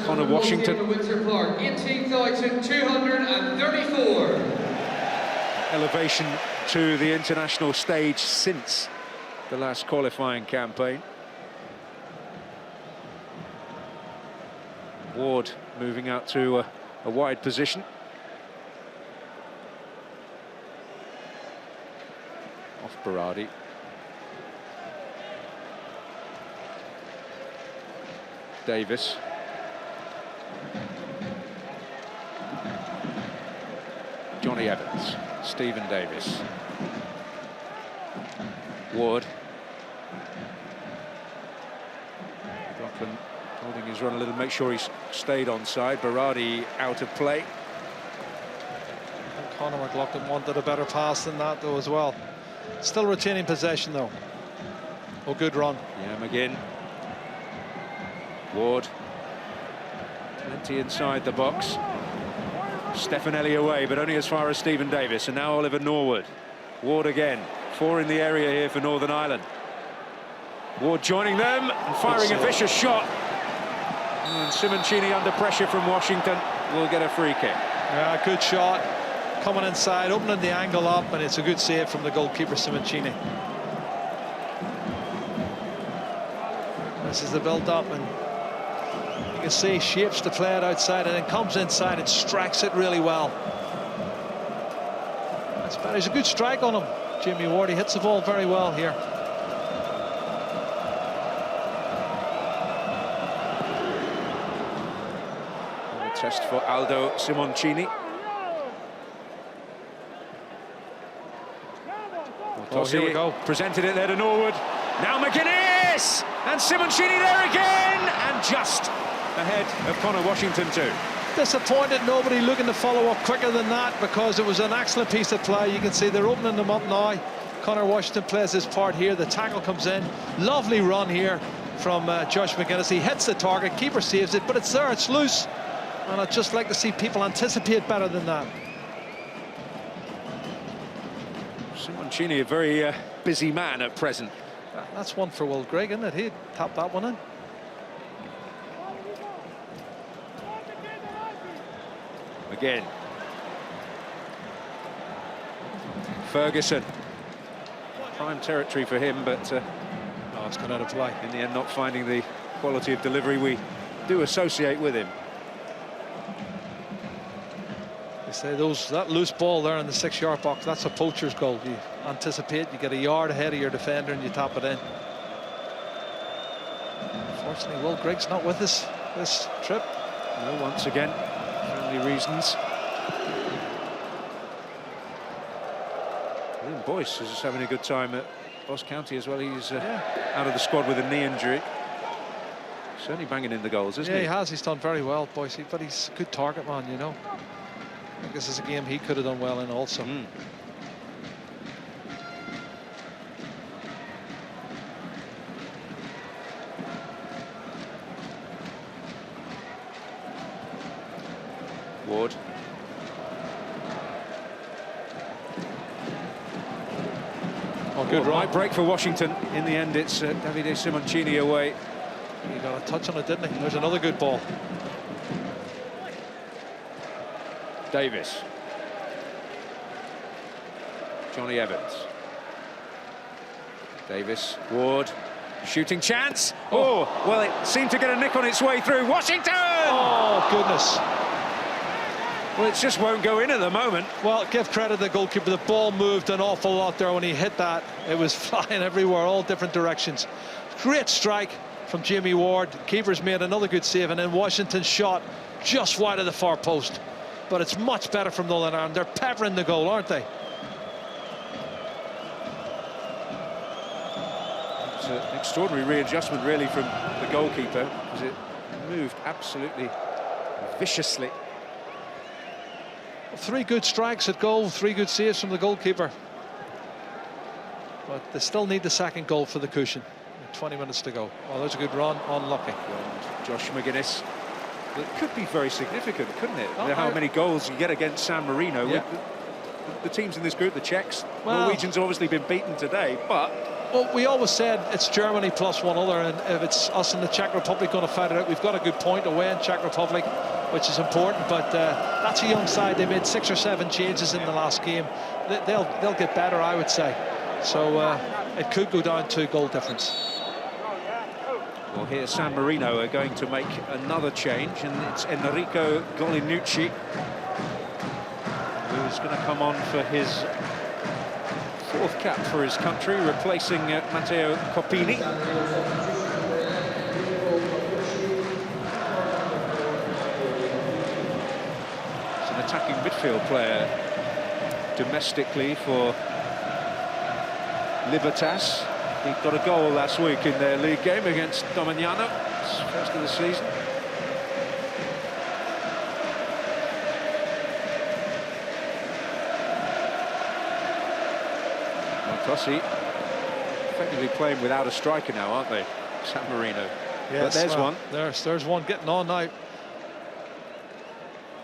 Speaker 1: Connor Washington.
Speaker 2: Windsor Park, 18,234.
Speaker 1: Elevation to the international stage since the last qualifying campaign. Ward moving out to a wide position. Off Berardi. Davis. Johnny Evans. Stephen Davis. Ward. McLaughlin holding his run a little, make sure he's stayed onside. Berardi out of play.
Speaker 3: And Conor McLaughlin wanted a better pass than that though as well. Still retaining possession though. Oh, good run.
Speaker 1: Yeah, McGinn. Ward. Plenty inside the box. Stefanelli away, but only as far as Stephen Davis. And now Oliver Norwood. Ward again. 4 in the area here for Northern Ireland. Ward joining them and firing a vicious shot. And Simoncini under pressure from Washington will get a free kick.
Speaker 3: Yeah, good shot. Coming inside, opening the angle up, and it's a good save from the goalkeeper, Simoncini. This is the build-up, and you can see shapes to play it outside, and then comes inside and strikes it really well. That's bad. There's a good strike on him, Jimmy Ward. He hits the ball very well here.
Speaker 1: A test for Aldo Simoncini.
Speaker 3: Oh, here we go.
Speaker 1: Presented it there to Norwood. Now McGuinness! And Simoncini there again! And just ahead of Connor Washington too.
Speaker 3: Disappointed nobody looking to follow up quicker than that, because it was an excellent piece of play. You can see they're opening them up now. Connor Washington plays his part here. The tackle comes in. Lovely run here from Josh McGuinness. He hits the target, keeper saves it, but it's there, it's loose. And I'd just like to see people anticipate better than that.
Speaker 1: Simoncini, a very busy man at present.
Speaker 3: That's one for Will Grigg, isn't it? He'd tap that one in.
Speaker 1: Again. Ferguson. Prime territory for him, but
Speaker 3: Oh, it's gone out of play.
Speaker 1: in the end not finding the quality of delivery we do associate with him.
Speaker 3: They say that loose ball there in the 6-yard box, that's a poacher's goal. You anticipate, you get a yard ahead of your defender and you tap it in. Unfortunately, Will Grigg's not with us this trip.
Speaker 1: No, once again, family reasons. Liam Boyce is just having a good time at Ross County as well. He's out of the squad with a knee injury. Certainly banging in the goals, isn't he?
Speaker 3: Yeah, he has. He's done very well, Boyce, but he's a good target man, you know. I think this is a game he could have done well in also.
Speaker 1: Ward.
Speaker 3: Oh, good
Speaker 1: Right
Speaker 3: run.
Speaker 1: break for Washington. In the end, it's Davide Simoncini away.
Speaker 3: He got a touch on it, didn't he? There's another good ball.
Speaker 1: Davis. Johnny Evans. Davis. Ward. Shooting chance. Oh, well, it seemed to get a nick on its way through. Washington!
Speaker 3: Oh, goodness.
Speaker 1: Well, it just won't go in at the moment.
Speaker 3: Well, give credit to the goalkeeper. The ball moved an awful lot there when he hit that. It was flying everywhere, all different directions. Great strike from Jamie Ward. Keeper's made another good save, and then Washington's shot just wide of the far post. But it's much better from Northern Ireland. They're peppering the goal, aren't they?
Speaker 1: It's an extraordinary readjustment, really, from the goalkeeper, because it moved absolutely viciously.
Speaker 3: 3 good strikes at goal, 3 good saves from the goalkeeper. But they still need the second goal for the cushion. 20 minutes to go. Oh, there's a good run, unlucky.
Speaker 1: And Josh McGuinness. It could be very significant, couldn't it?
Speaker 3: Oh,
Speaker 1: How many goals you get against San Marino.
Speaker 3: Yeah.
Speaker 1: The teams in this group, the Czechs,
Speaker 3: Well,
Speaker 1: Norwegians have obviously been beaten today, but...
Speaker 3: Well, we always said it's Germany plus one other, and if it's us and the Czech Republic going to fight it out, we've got a good point away in Czech Republic, which is important, but that's a young side. They made 6 or 7 changes in the last game. They'll get better, I would say. So it could go down to goal difference.
Speaker 1: Well, here San Marino are going to make another change, and it's Enrico Golinucci who's going to come on for his 4th cap for his country, replacing Matteo Coppini. He's an attacking midfield player domestically for Libertas. He got a goal last week in their league game against Domignano, first of the season. Montossi effectively playing without a striker now, aren't they, San Marino?
Speaker 3: Yes,
Speaker 1: but there's one.
Speaker 3: There's one getting on now.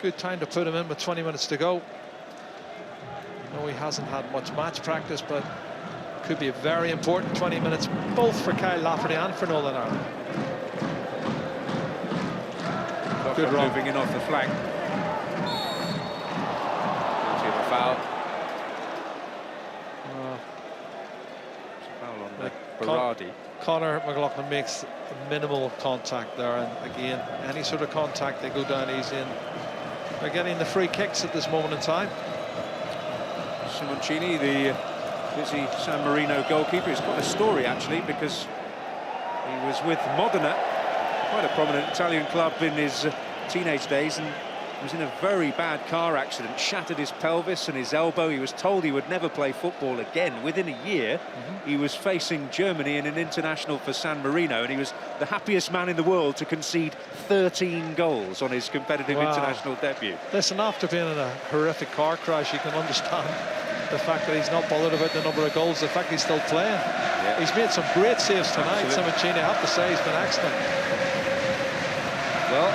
Speaker 3: Good time to put him in with 20 minutes to go. I know he hasn't had much match practice, but could be a very important 20 minutes, both for Kyle Lafferty and for Northern Ireland. Good run.
Speaker 1: Moving in off the flank. Guilty of a foul. It's a foul on Berardi.
Speaker 3: Conor McLaughlin makes minimal contact there, and again, any sort of contact, they go down easy, and they're getting the free kicks at this moment in time.
Speaker 1: Simoncini, the busy San Marino goalkeeper, is quite a story actually, because he was with Modena, quite a prominent Italian club in his teenage days, and was in a very bad car accident, shattered his pelvis and his elbow. He was told he would never play football again. Within a year, he was facing Germany in an international for San Marino, and he was the happiest man in the world to concede 13 goals on his competitive international debut.
Speaker 3: Listen, after being in a horrific car crash, you can understand the fact that he's not bothered about the number of goals, the fact he's still playing. Yeah. He's made some great saves tonight. Simoncini, I have to say, he's been excellent.
Speaker 1: Well,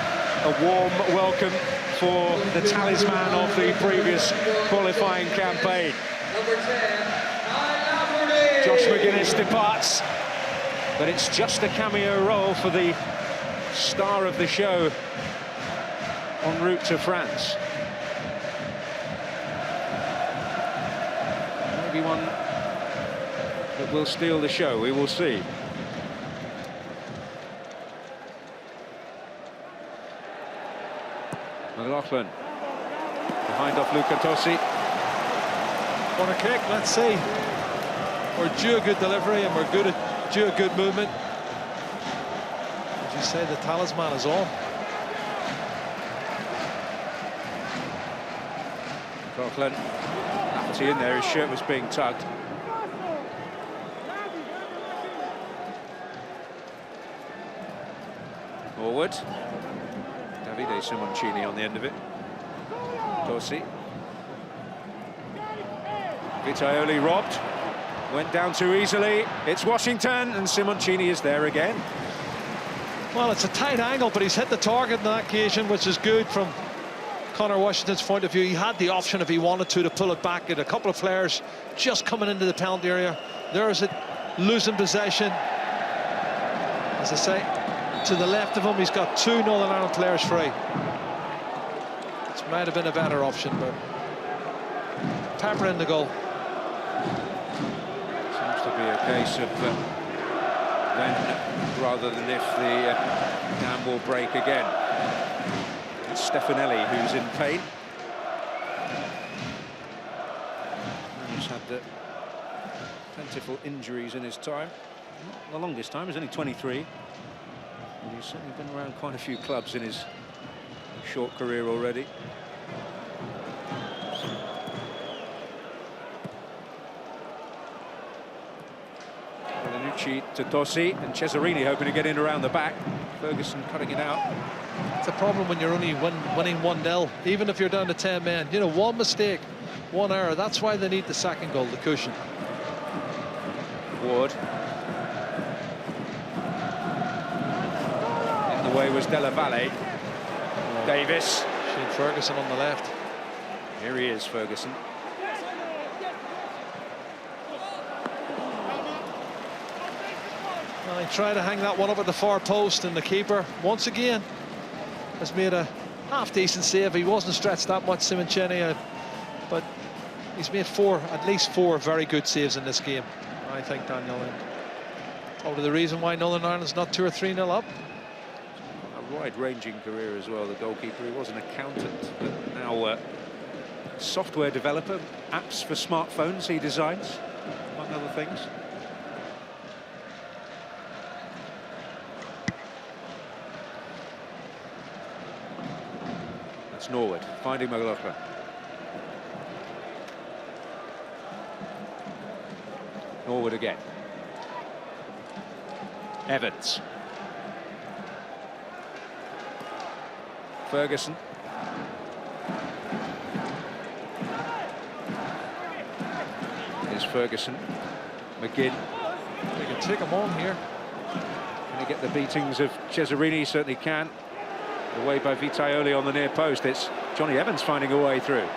Speaker 1: a warm welcome for the talisman of the previous qualifying campaign.
Speaker 2: Number 10.
Speaker 1: Josh McGuinness departs, but it's just a cameo role for the star of the show en route to France. Maybe one that will steal the show, we will see. McLaughlin behind off Luca Tosi.
Speaker 3: Corner kick, let's see. We're due a good delivery and we're due a good movement. As you say, the talisman is on.
Speaker 1: McLaughlin, Lafferty in there, his shirt was being tugged. Forward. Davide Simoncini on the end of it. Tosi. Vitaioli robbed. Went down too easily. It's Washington, and Simoncini is there again.
Speaker 3: Well, it's a tight angle, but he's hit the target on that occasion, which is good from Conor Washington's point of view. He had the option, if he wanted to pull it back. At a couple of players just coming into the penalty area. There's it, losing possession. As I say, to the left of him, he's got two Northern Ireland players free. It might have been a better option, but Pepper in the goal.
Speaker 1: Seems to be a case of when rather than if the dam will break again. It's Stefanelli who's in pain. He's had plentiful injuries in his time. Not the longest time, he's only 23. And he's certainly been around quite a few clubs in his short career already. Benucci to Tosi, and Cesarini hoping to get in around the back. Ferguson cutting it out.
Speaker 3: It's a problem when you're only winning 1-0, even if you're down to 10 men. You know, one mistake, one error. That's why they need the second goal, the cushion.
Speaker 1: Ward. In the way was Della Valle. Davis.
Speaker 3: Shane Ferguson on the left.
Speaker 1: Here he is, Ferguson.
Speaker 3: Well, he tried to hang that one up at the far post, and the keeper, once again, has made a half-decent save. He wasn't stretched that much, Simoncini, but he's made at least four very good saves in this game, I think, Daniel. And probably the reason why Northern Ireland's not 2 or 3-0 up.
Speaker 1: A wide-ranging career as well, the goalkeeper. He was an accountant, but now software developer, apps for smartphones he designs, among other things. That's Norwood, finding McLaughlin. Norwood again. Evans. Ferguson. Here's Ferguson. McGinn.
Speaker 3: They can take him on here.
Speaker 1: Can he get the beatings of Cesarini? He certainly can. Away by Vitaioli on the near post. It's Johnny Evans finding a way through.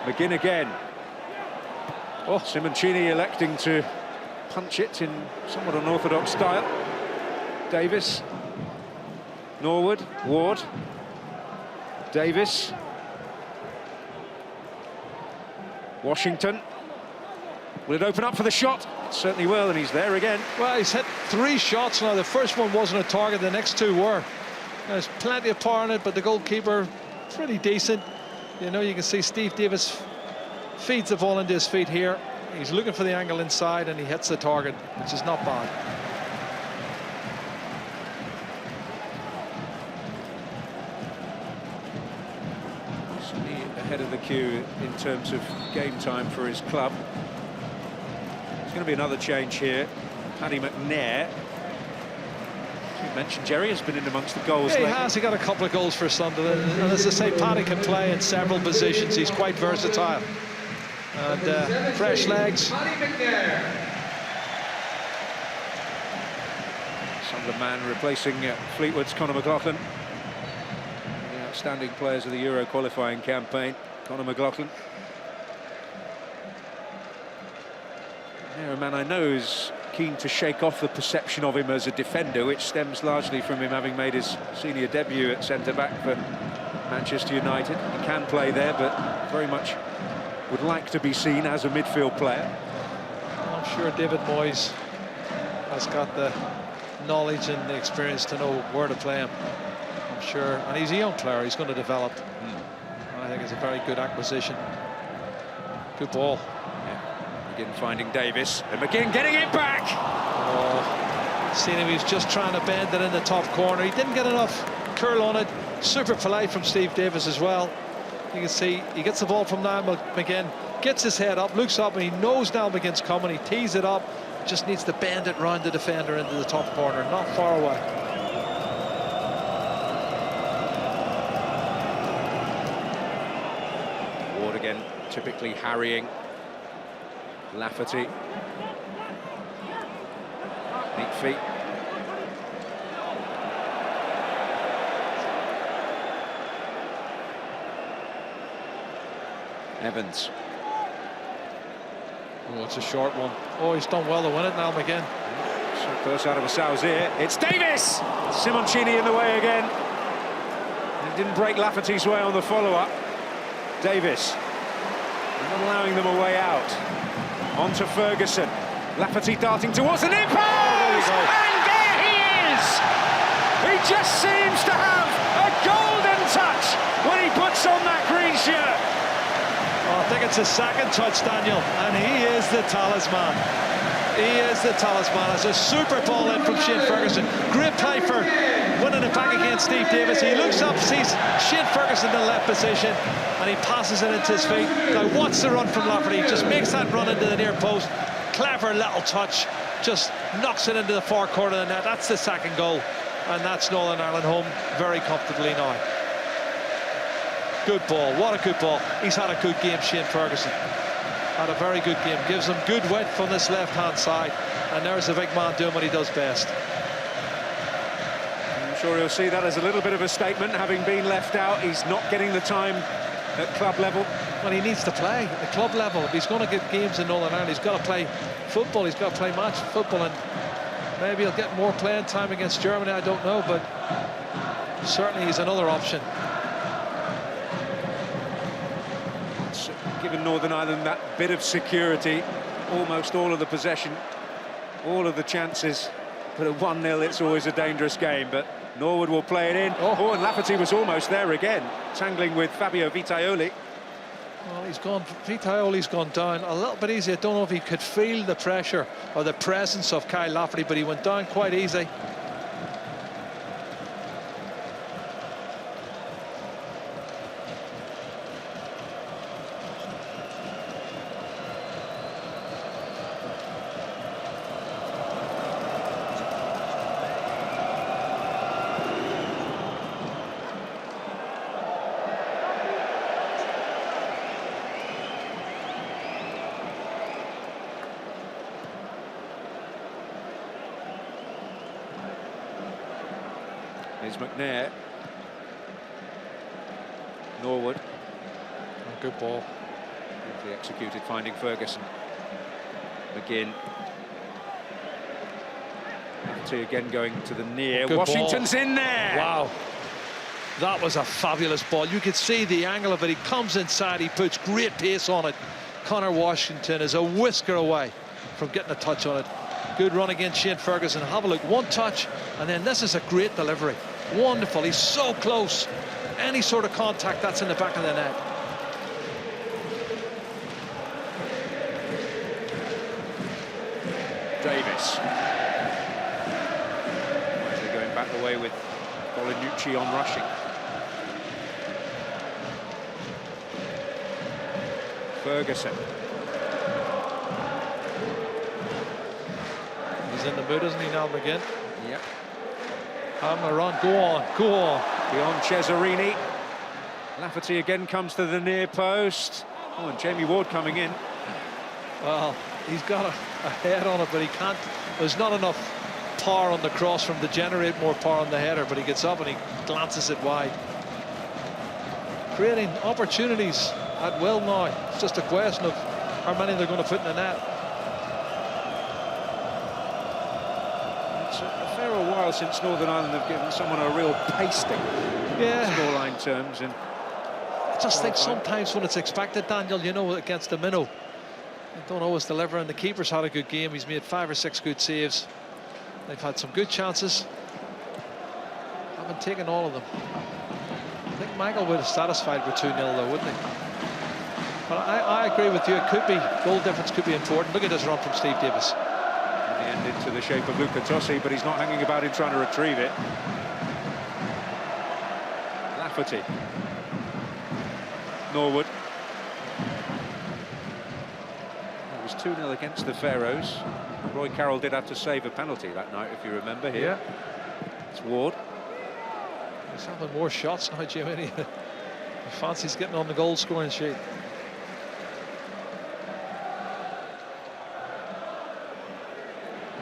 Speaker 1: McGinn again. Oh, Simoncini electing to punch it in somewhat unorthodox style. Davis. Norwood. Ward. Davis. Washington. Will it open up for the shot? It certainly will, and he's there again.
Speaker 3: Well, he's hit 3 shots now. The first one wasn't a target, the next 2 were. There's plenty of power in it, but the goalkeeper, pretty decent. You know, you can see Steve Davis feeds the ball into his feet here. He's looking for the angle inside, and he hits the target, which is not bad.
Speaker 1: Certainly ahead of the queue in terms of game time for his club. There's going to be another change here. Paddy McNair. You mentioned Jerry has been in amongst the goals
Speaker 3: Yeah, he
Speaker 1: lately.
Speaker 3: has. He got a couple of goals for Sunderland. And as I say, Paddy can play in several positions. He's quite versatile. And fresh legs.
Speaker 1: Sunderland man replacing Fleetwood's Conor McLaughlin. One of the outstanding players of the Euro qualifying campaign, Conor McLaughlin. Yeah, a man I know is keen to shake off the perception of him as a defender, which stems largely from him having made his senior debut at centre-back for Manchester United. He can play there, but very much would like to be seen as a midfield player.
Speaker 3: I'm sure David Moyes has got the knowledge and the experience to know where to play him. I'm sure, and he's a young player, he's going to develop. And I think it's a very good acquisition. Good ball.
Speaker 1: Yeah. McGinn finding Davis, and McGinn getting it back.
Speaker 3: Oh, seen him, he's just trying to bend it in the top corner. He didn't get enough curl on it. Super polite from Steve Davis as well. You can see he gets the ball from Niall McGinn, gets his head up, looks up, and he knows Niall McGinn's coming. He tees it up, just needs to bend it round the defender into the top corner, not far away.
Speaker 1: Ward again, typically harrying Lafferty. Neat feet. Evans.
Speaker 3: Oh, it's a short one. Oh, he's done well to win it now, McGinn.
Speaker 1: So close out of Asau's ear. It's Davis! Simoncini in the way again. It didn't break Lafferty's way on the follow-up. Davis. Not allowing them a way out. On to Ferguson. Lafferty darting towards the near post! And there he is! He just seems to have a golden touch when he puts on that green shirt.
Speaker 3: Oh, I think it's his second touch, Daniel, and he is the talisman. He is the talisman. It's a super ball in from Shane Ferguson. Great play for winning it back against Steve Davis. He looks up, sees Shane Ferguson in the left position, and he passes it into his feet. Now watch the run from Lafferty. He just makes that run into the near post. Clever little touch. Just knocks it into the far corner of the net. That's the second goal, and that's Northern Ireland home very comfortably now. Good ball, what a good ball. He's had a good game, Shane Ferguson. Had a very good game, gives him good width on this left-hand side, and there's the big man doing what he does best.
Speaker 1: I'm sure he'll see that as a little bit of a statement, having been left out. He's not getting the time at club level.
Speaker 3: Well, he needs to play at the club level. If he's going to get games in Northern Ireland, he's got to play football, he's got to play match football, and maybe he'll get more playing time against Germany, I don't know, but certainly he's another option.
Speaker 1: Given Northern Ireland that bit of security, almost all of the possession, all of the chances, but at 1-0 it's always a dangerous game. But Norwood will play it in. Oh, and Lafferty was almost there again, tangling with Fabio Vitaioli.
Speaker 3: Well, Vitaioli's gone down a little bit easy. I don't know if he could feel the pressure or the presence of Kyle Lafferty, but he went down quite easy.
Speaker 1: Here's McNair. Norwood.
Speaker 3: Good ball.
Speaker 1: Beautifully executed, finding Ferguson. McGinn. Lafferty again going to the near.
Speaker 3: Good
Speaker 1: Washington's
Speaker 3: ball.
Speaker 1: in there.
Speaker 3: Wow. That was a fabulous ball. You could see the angle of it. He comes inside, he puts great pace on it. Connor Washington is a whisker away from getting a touch on it. Good run against Shane Ferguson. Have a look, one touch, and then this is a great delivery. Wonderful, he's so close. Any sort of contact, that's in the back of the net.
Speaker 1: Davis. Actually going back the way with Bolinucci on rushing. Ferguson.
Speaker 3: He's in the mood, isn't he, now, McGinn?
Speaker 1: Yep.
Speaker 3: Having a run, go on, go on.
Speaker 1: Beyond Cesarini. Lafferty again comes to the near post. Oh, and Jamie Ward coming in.
Speaker 3: Well, he's got a head on it, but he can't. There's not enough power on the cross from to generate more power on the header, but he gets up and he glances it wide. Creating opportunities at will now. It's just a question of how many they're going to put in the net.
Speaker 1: It's a fair old while since Northern Ireland have given someone a real pasting in scoreline terms. And
Speaker 3: I just think sometimes when it's expected, Daniel, you know, against the minnow, they don't always deliver, and the keeper's had a good game. He's made 5 or 6 good saves. They've had some good chances. Haven't taken all of them. I think Michael would have satisfied with 2-0 though, wouldn't he? But I agree with you. It could be, goal difference could be important. Look at this run from Steve Davis.
Speaker 1: In the end, into the shape of Luca Tossi, but he's not hanging about in trying to retrieve it. Lafferty. Norwood. It was 2-0 against the Faroes. Roy Carroll did have to save a penalty that night, if you remember here. Yeah. It's Ward.
Speaker 3: He's having more shots now, Jimmy. He fancies getting on the goal scoring sheet.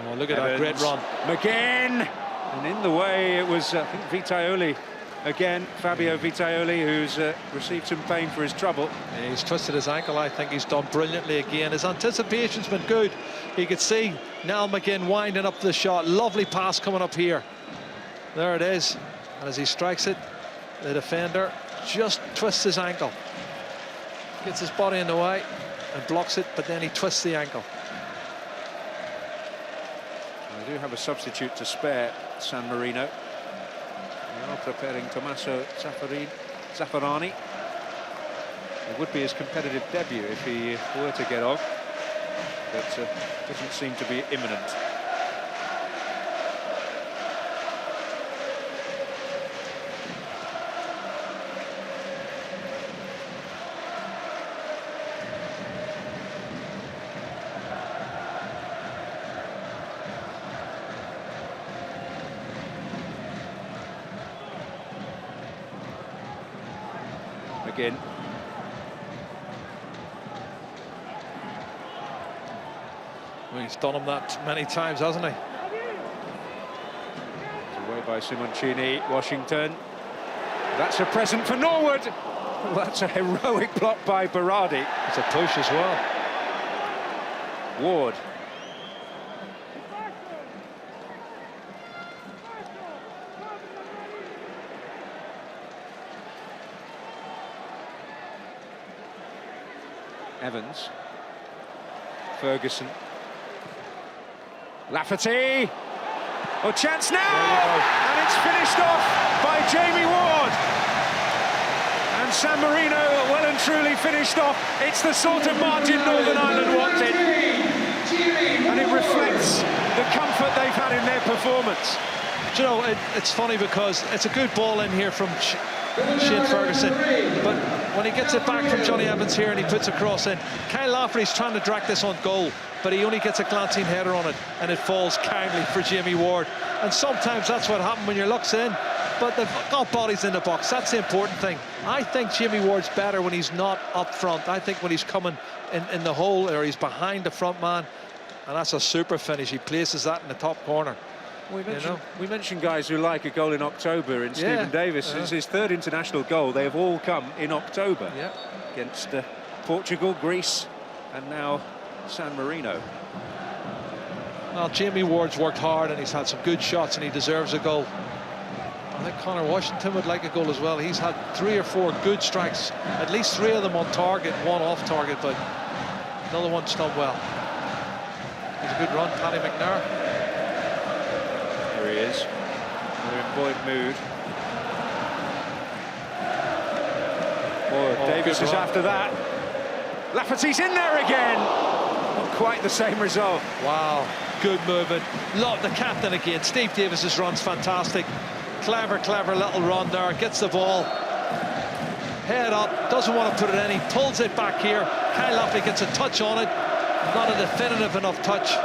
Speaker 3: Oh, look at that great run.
Speaker 1: McGinn! And in the way, it was, I think, Vitaioli. Again, Fabio Vitaioli, who's received some pain for his trouble.
Speaker 3: Yeah, he's twisted his ankle. I think he's done brilliantly again. His anticipation's been good. You could see Niall McGinn winding up the shot. Lovely pass coming up here. There it is. And as he strikes it, the defender just twists his ankle. Gets his body in the way and blocks it, but then he twists the ankle.
Speaker 1: We do have a substitute to spare, San Marino. They are preparing Tommaso Zaffarani. It would be his competitive debut if he were to get off, but doesn't seem to be imminent. Again.
Speaker 3: Well, he's done him that many times, hasn't he?
Speaker 1: Away by Simoncini, Washington. That's a present for Norwood. Well, that's a heroic block by Berardi.
Speaker 3: It's a push as well.
Speaker 1: Ward. Evans. Ferguson. Lafferty. Oh, chance now! And it's finished off by Jamie Ward. And San Marino well and truly finished off. It's the sort of margin Northern Ireland wanted. And it reflects the comfort they've had in their performance.
Speaker 3: Do you know, it's funny because it's a good ball in here from Shane Ferguson, but when he gets it back from Johnny Evans here and he puts a cross in, Kyle Lafferty's trying to drag this on goal, but he only gets a glancing header on it and it falls kindly for Jamie Ward. And sometimes that's what happens when your luck's in, but they've got bodies in the box. That's the important thing. I think Jamie Ward's better when he's not up front. I think when he's coming in the hole or he's behind the front man, and that's a super finish. He places that in the top corner.
Speaker 1: We mentioned guys who like a goal in October in Stephen Davis. It's his 3rd international goal. They have all come in October against Portugal, Greece, and now San Marino.
Speaker 3: Well, Jamie Ward's worked hard and he's had some good shots and he deserves a goal. I think Connor Washington would like a goal as well. He's had 3 or 4 good strikes, at least 3 of them on target, 1 off target, but another one's done well. He's a good run, Paddy McNair.
Speaker 1: There he is. They're in buoyant mood. Oh, Davis is after that. Lafferty's in there again. Not quite the same result.
Speaker 3: Wow, good movement. Love the captain again. Steve Davis's run's fantastic. Clever little run there. Gets the ball. Head up. Doesn't want to put it in. He pulls it back here. Kyle Lafferty gets a touch on it. Not a definitive enough touch.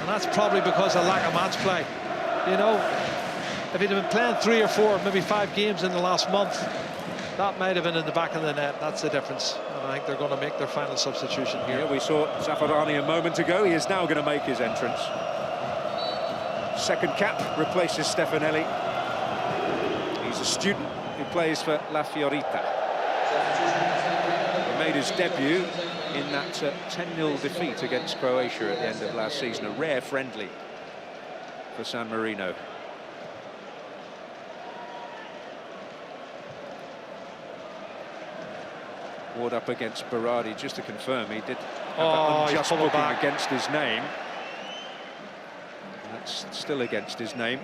Speaker 3: And that's probably because of lack of match play. You know, if he'd have been playing 3 or 4, maybe 5 games in the last month, that might have been in the back of the net. That's the difference. And I think they're going to make their final substitution here.
Speaker 1: Yeah, we saw Zaffarani a moment ago. He is now going to make his entrance. Second cap replaces Stefanelli. He's a student who plays for La Fiorita. He made his debut in that 10-0 defeat against Croatia at the end of last season, a rare friendly. for San Marino. Ward up against Berardi, just to confirm, he did have that unjust booking against his name. That's still against his name.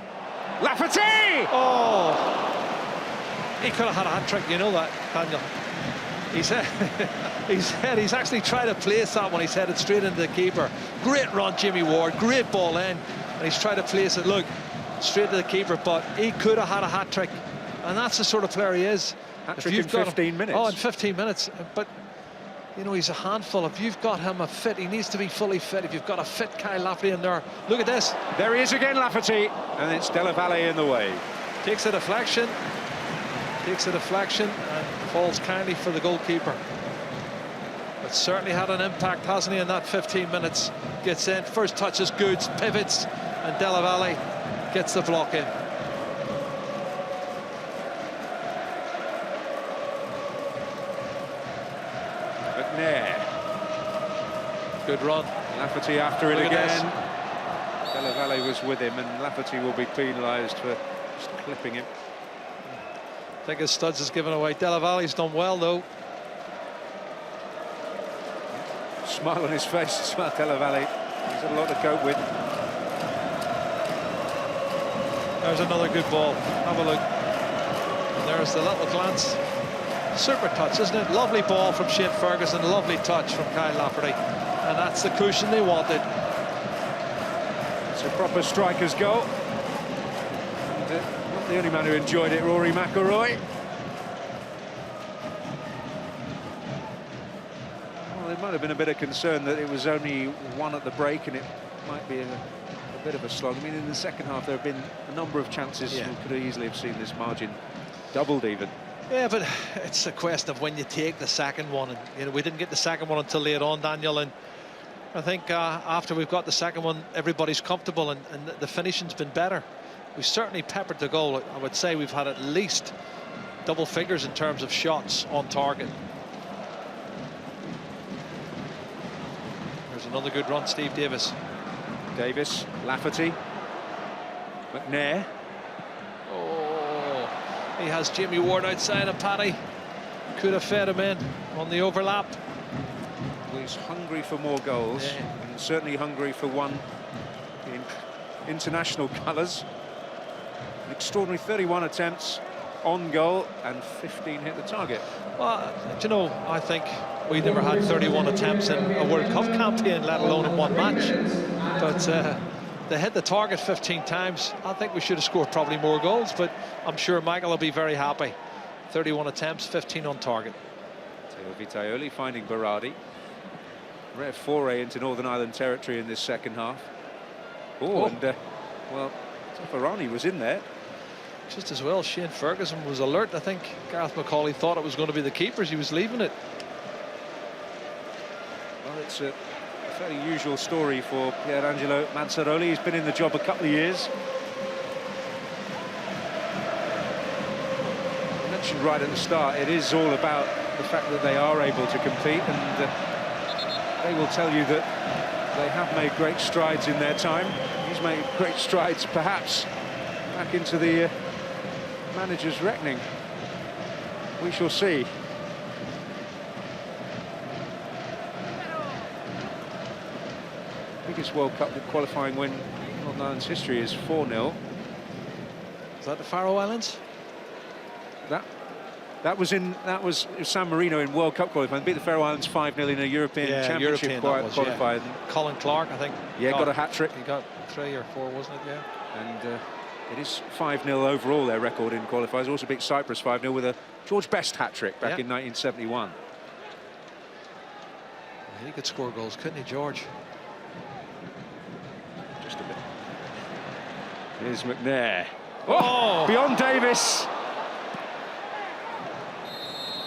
Speaker 1: Lafferty!
Speaker 3: Oh! He could have had a hat-trick, you know that, Daniel. He said, he's actually tried to place that one. He's headed straight into the keeper. Great run, Jimmy Ward, great ball in. And he's tried to place it, look, straight to the keeper, but he could have had a hat-trick. And that's the sort of player he is.
Speaker 1: Hat-trick in 15 minutes.
Speaker 3: Oh, in 15 minutes. But, you know, he's a handful. If you've got him a fit, he needs to be fully fit. If you've got a fit Kyle Lafferty in there, look at this.
Speaker 1: There he is again, Lafferty. And it's Della Valle in the way.
Speaker 3: Takes a deflection. Takes a deflection and falls kindly for the goalkeeper. But certainly had an impact, hasn't he, in that 15 minutes. Gets in, first touch is good, pivots, and Della Valle gets the block in.
Speaker 1: McNair.
Speaker 3: Good run.
Speaker 1: Lafferty after it again. Della Valle was with him, and Lafferty will be penalised for just clipping him.
Speaker 3: I think his studs is given away. Della Valle's done well, though.
Speaker 1: Smile on his face as well, Della Valle. He's had a lot to cope with.
Speaker 3: There's another good ball. Have a look. And there's the little glance. Super touch, isn't it? Lovely ball from Shane Ferguson. Lovely touch from Kyle Lafferty. And that's the cushion they wanted.
Speaker 1: It's a proper striker's goal. And, not the only man who enjoyed it, Rory McIlroy. Well, there might have been a bit of concern that it was only one at the break and it might be a bit of a slog. I mean, in the second half there have been a number of chances. We could easily have seen this margin doubled even.
Speaker 3: Yeah, but it's a question of when you take the second one. And, you know, we didn't get the second one until later on, Daniel. And I think after we've got the second one, everybody's comfortable and the finishing's been better. We've certainly peppered the goal. I would say we've had at least double figures in terms of shots on target. There's another good run, Steve Davis.
Speaker 1: Davis, Lafferty, McNair.
Speaker 3: Oh, he has Jimmy Ward outside of Paddy. Could have fed him in on the overlap.
Speaker 1: Well, he's hungry for more goals, and certainly hungry for one in international colours. An extraordinary 31 attempts on goal and 15 hit the target.
Speaker 3: Well, do you know, I think we never had 31 attempts in a World Cup campaign, let alone in one match. But they hit the target 15 times. I think we should have scored probably more goals, but I'm sure Michael will be very happy. 31 attempts, 15 on target.
Speaker 1: Teo Vitaioli finding Berardi. Rare foray into Northern Ireland territory in this second half. And well, Tafarani was in there.
Speaker 3: Just as well, Shane Ferguson was alert. I think Gareth McCauley thought it was going to be the keepers. He was leaving it.
Speaker 1: Well, it's a fairly usual story for Pierangelo Manzaroli. He's been in the job a couple of years. I mentioned right at the start, it is all about the fact that they are able to compete, and they will tell you that they have made great strides in their time. He's made great strides, perhaps, back into the manager's reckoning. We shall see. Biggest World Cup qualifying win in Northern Ireland's history is 4-0.
Speaker 3: Is that the Faroe Islands?
Speaker 1: That was San Marino in World Cup qualifying. Beat the Faroe Islands 5-0 in a European Championship qualifier.
Speaker 3: Colin Clark, I think.
Speaker 1: Got a hat-trick.
Speaker 3: He got 3 or 4, wasn't it? Yeah.
Speaker 1: And it is 5-0 overall, their record in qualifiers. Also beat Cyprus 5-0 with a George Best hat-trick back in 1971.
Speaker 3: He could score goals, couldn't he, George?
Speaker 1: Just a bit. Here's McNair. Oh! Beyond Davis.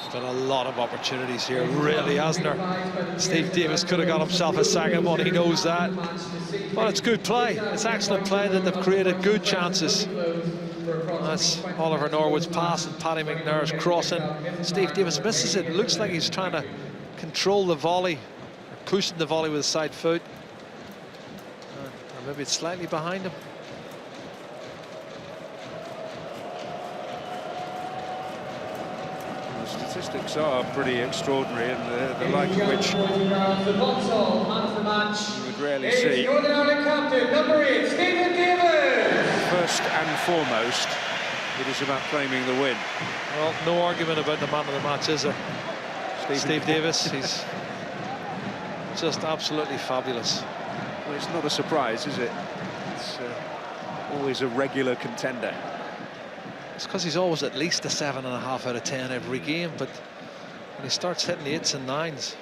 Speaker 3: There's been a lot of opportunities here, really, hasn't there? Steve Davis could have got himself a second one, he knows that. But it's good play. It's excellent play that they've created good chances. That's Oliver Norwood's pass and Paddy McNair's crossing. Steve Davis misses it. It looks like he's trying to control the volley, cushion the volley with his side foot. Or maybe it's slightly behind him.
Speaker 1: The statistics are pretty extraordinary, and the like of which
Speaker 2: The Vauxhall man of the match.
Speaker 1: you would rarely
Speaker 2: Is
Speaker 1: see.
Speaker 2: Northern Ireland captain, number 8, Stephen Davis.
Speaker 1: First and foremost, it is about claiming the win.
Speaker 3: Well, no argument about the man of the match, is there? Steve Davis, he's just absolutely fabulous.
Speaker 1: Well, it's not a surprise, is it? It's always a regular contender.
Speaker 3: It's because he's always at least a 7.5 out of 10 every game, but when he starts hitting the 8s and 9s,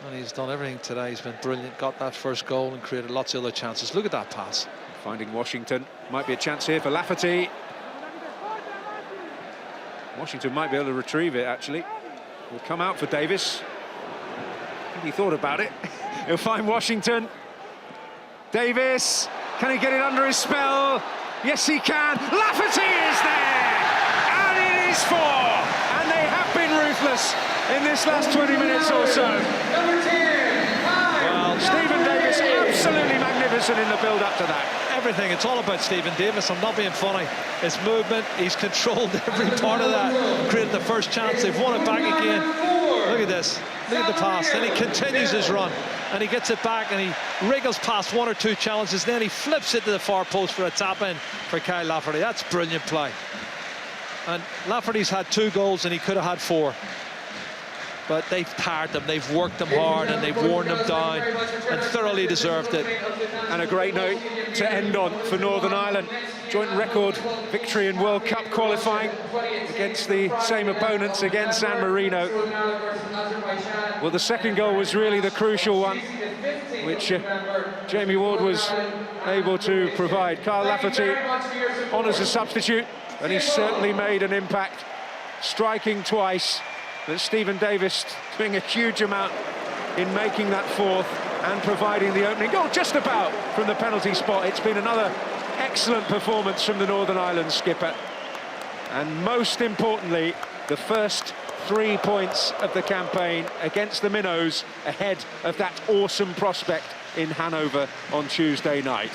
Speaker 3: and he's done everything today, he's been brilliant, got that first goal and created lots of other chances. Look at that pass.
Speaker 1: Finding Washington. Might be a chance here for Lafferty. Washington might be able to retrieve it, actually. Will come out for Davis. I think he thought about it. He'll find Washington. Davis, can he get it under his spell? Yes, he can. Lafferty is there! And it is 4! And they have been ruthless in this last 20 minutes or so.
Speaker 2: Number 10,
Speaker 3: Well,
Speaker 1: Stephen Davis, absolutely magnificent in the build-up to that.
Speaker 3: everything. It's all about Stephen Davis. I'm not being funny. His movement, he's controlled every part of that. Created the first chance. They've won it back again. Look at this. Look at the pass. Then he continues his run. And he gets it back and he wriggles past 1 or 2 challenges. Then he flips it to the far post for a tap-in for Kyle Lafferty. That's brilliant play. And Lafferty's had 2 goals and he could have had 4. But they've tired them, they've worked them hard, and they've worn them down, and thoroughly deserved it.
Speaker 1: And a great note to end on for Northern Ireland. Joint record victory in World Cup qualifying against the same opponents, against San Marino. Well, the second goal was really the crucial one, which Jamie Ward was able to provide. Kyle Lafferty on as a substitute, and he's certainly made an impact, striking twice. But Stephen Davis doing a huge amount in making that 4th and providing the opening goal just about from the penalty spot. It's been another excellent performance from the Northern Ireland skipper. And most importantly, the first 3 points of the campaign against the Minnows ahead of that awesome prospect in Hanover on Tuesday night.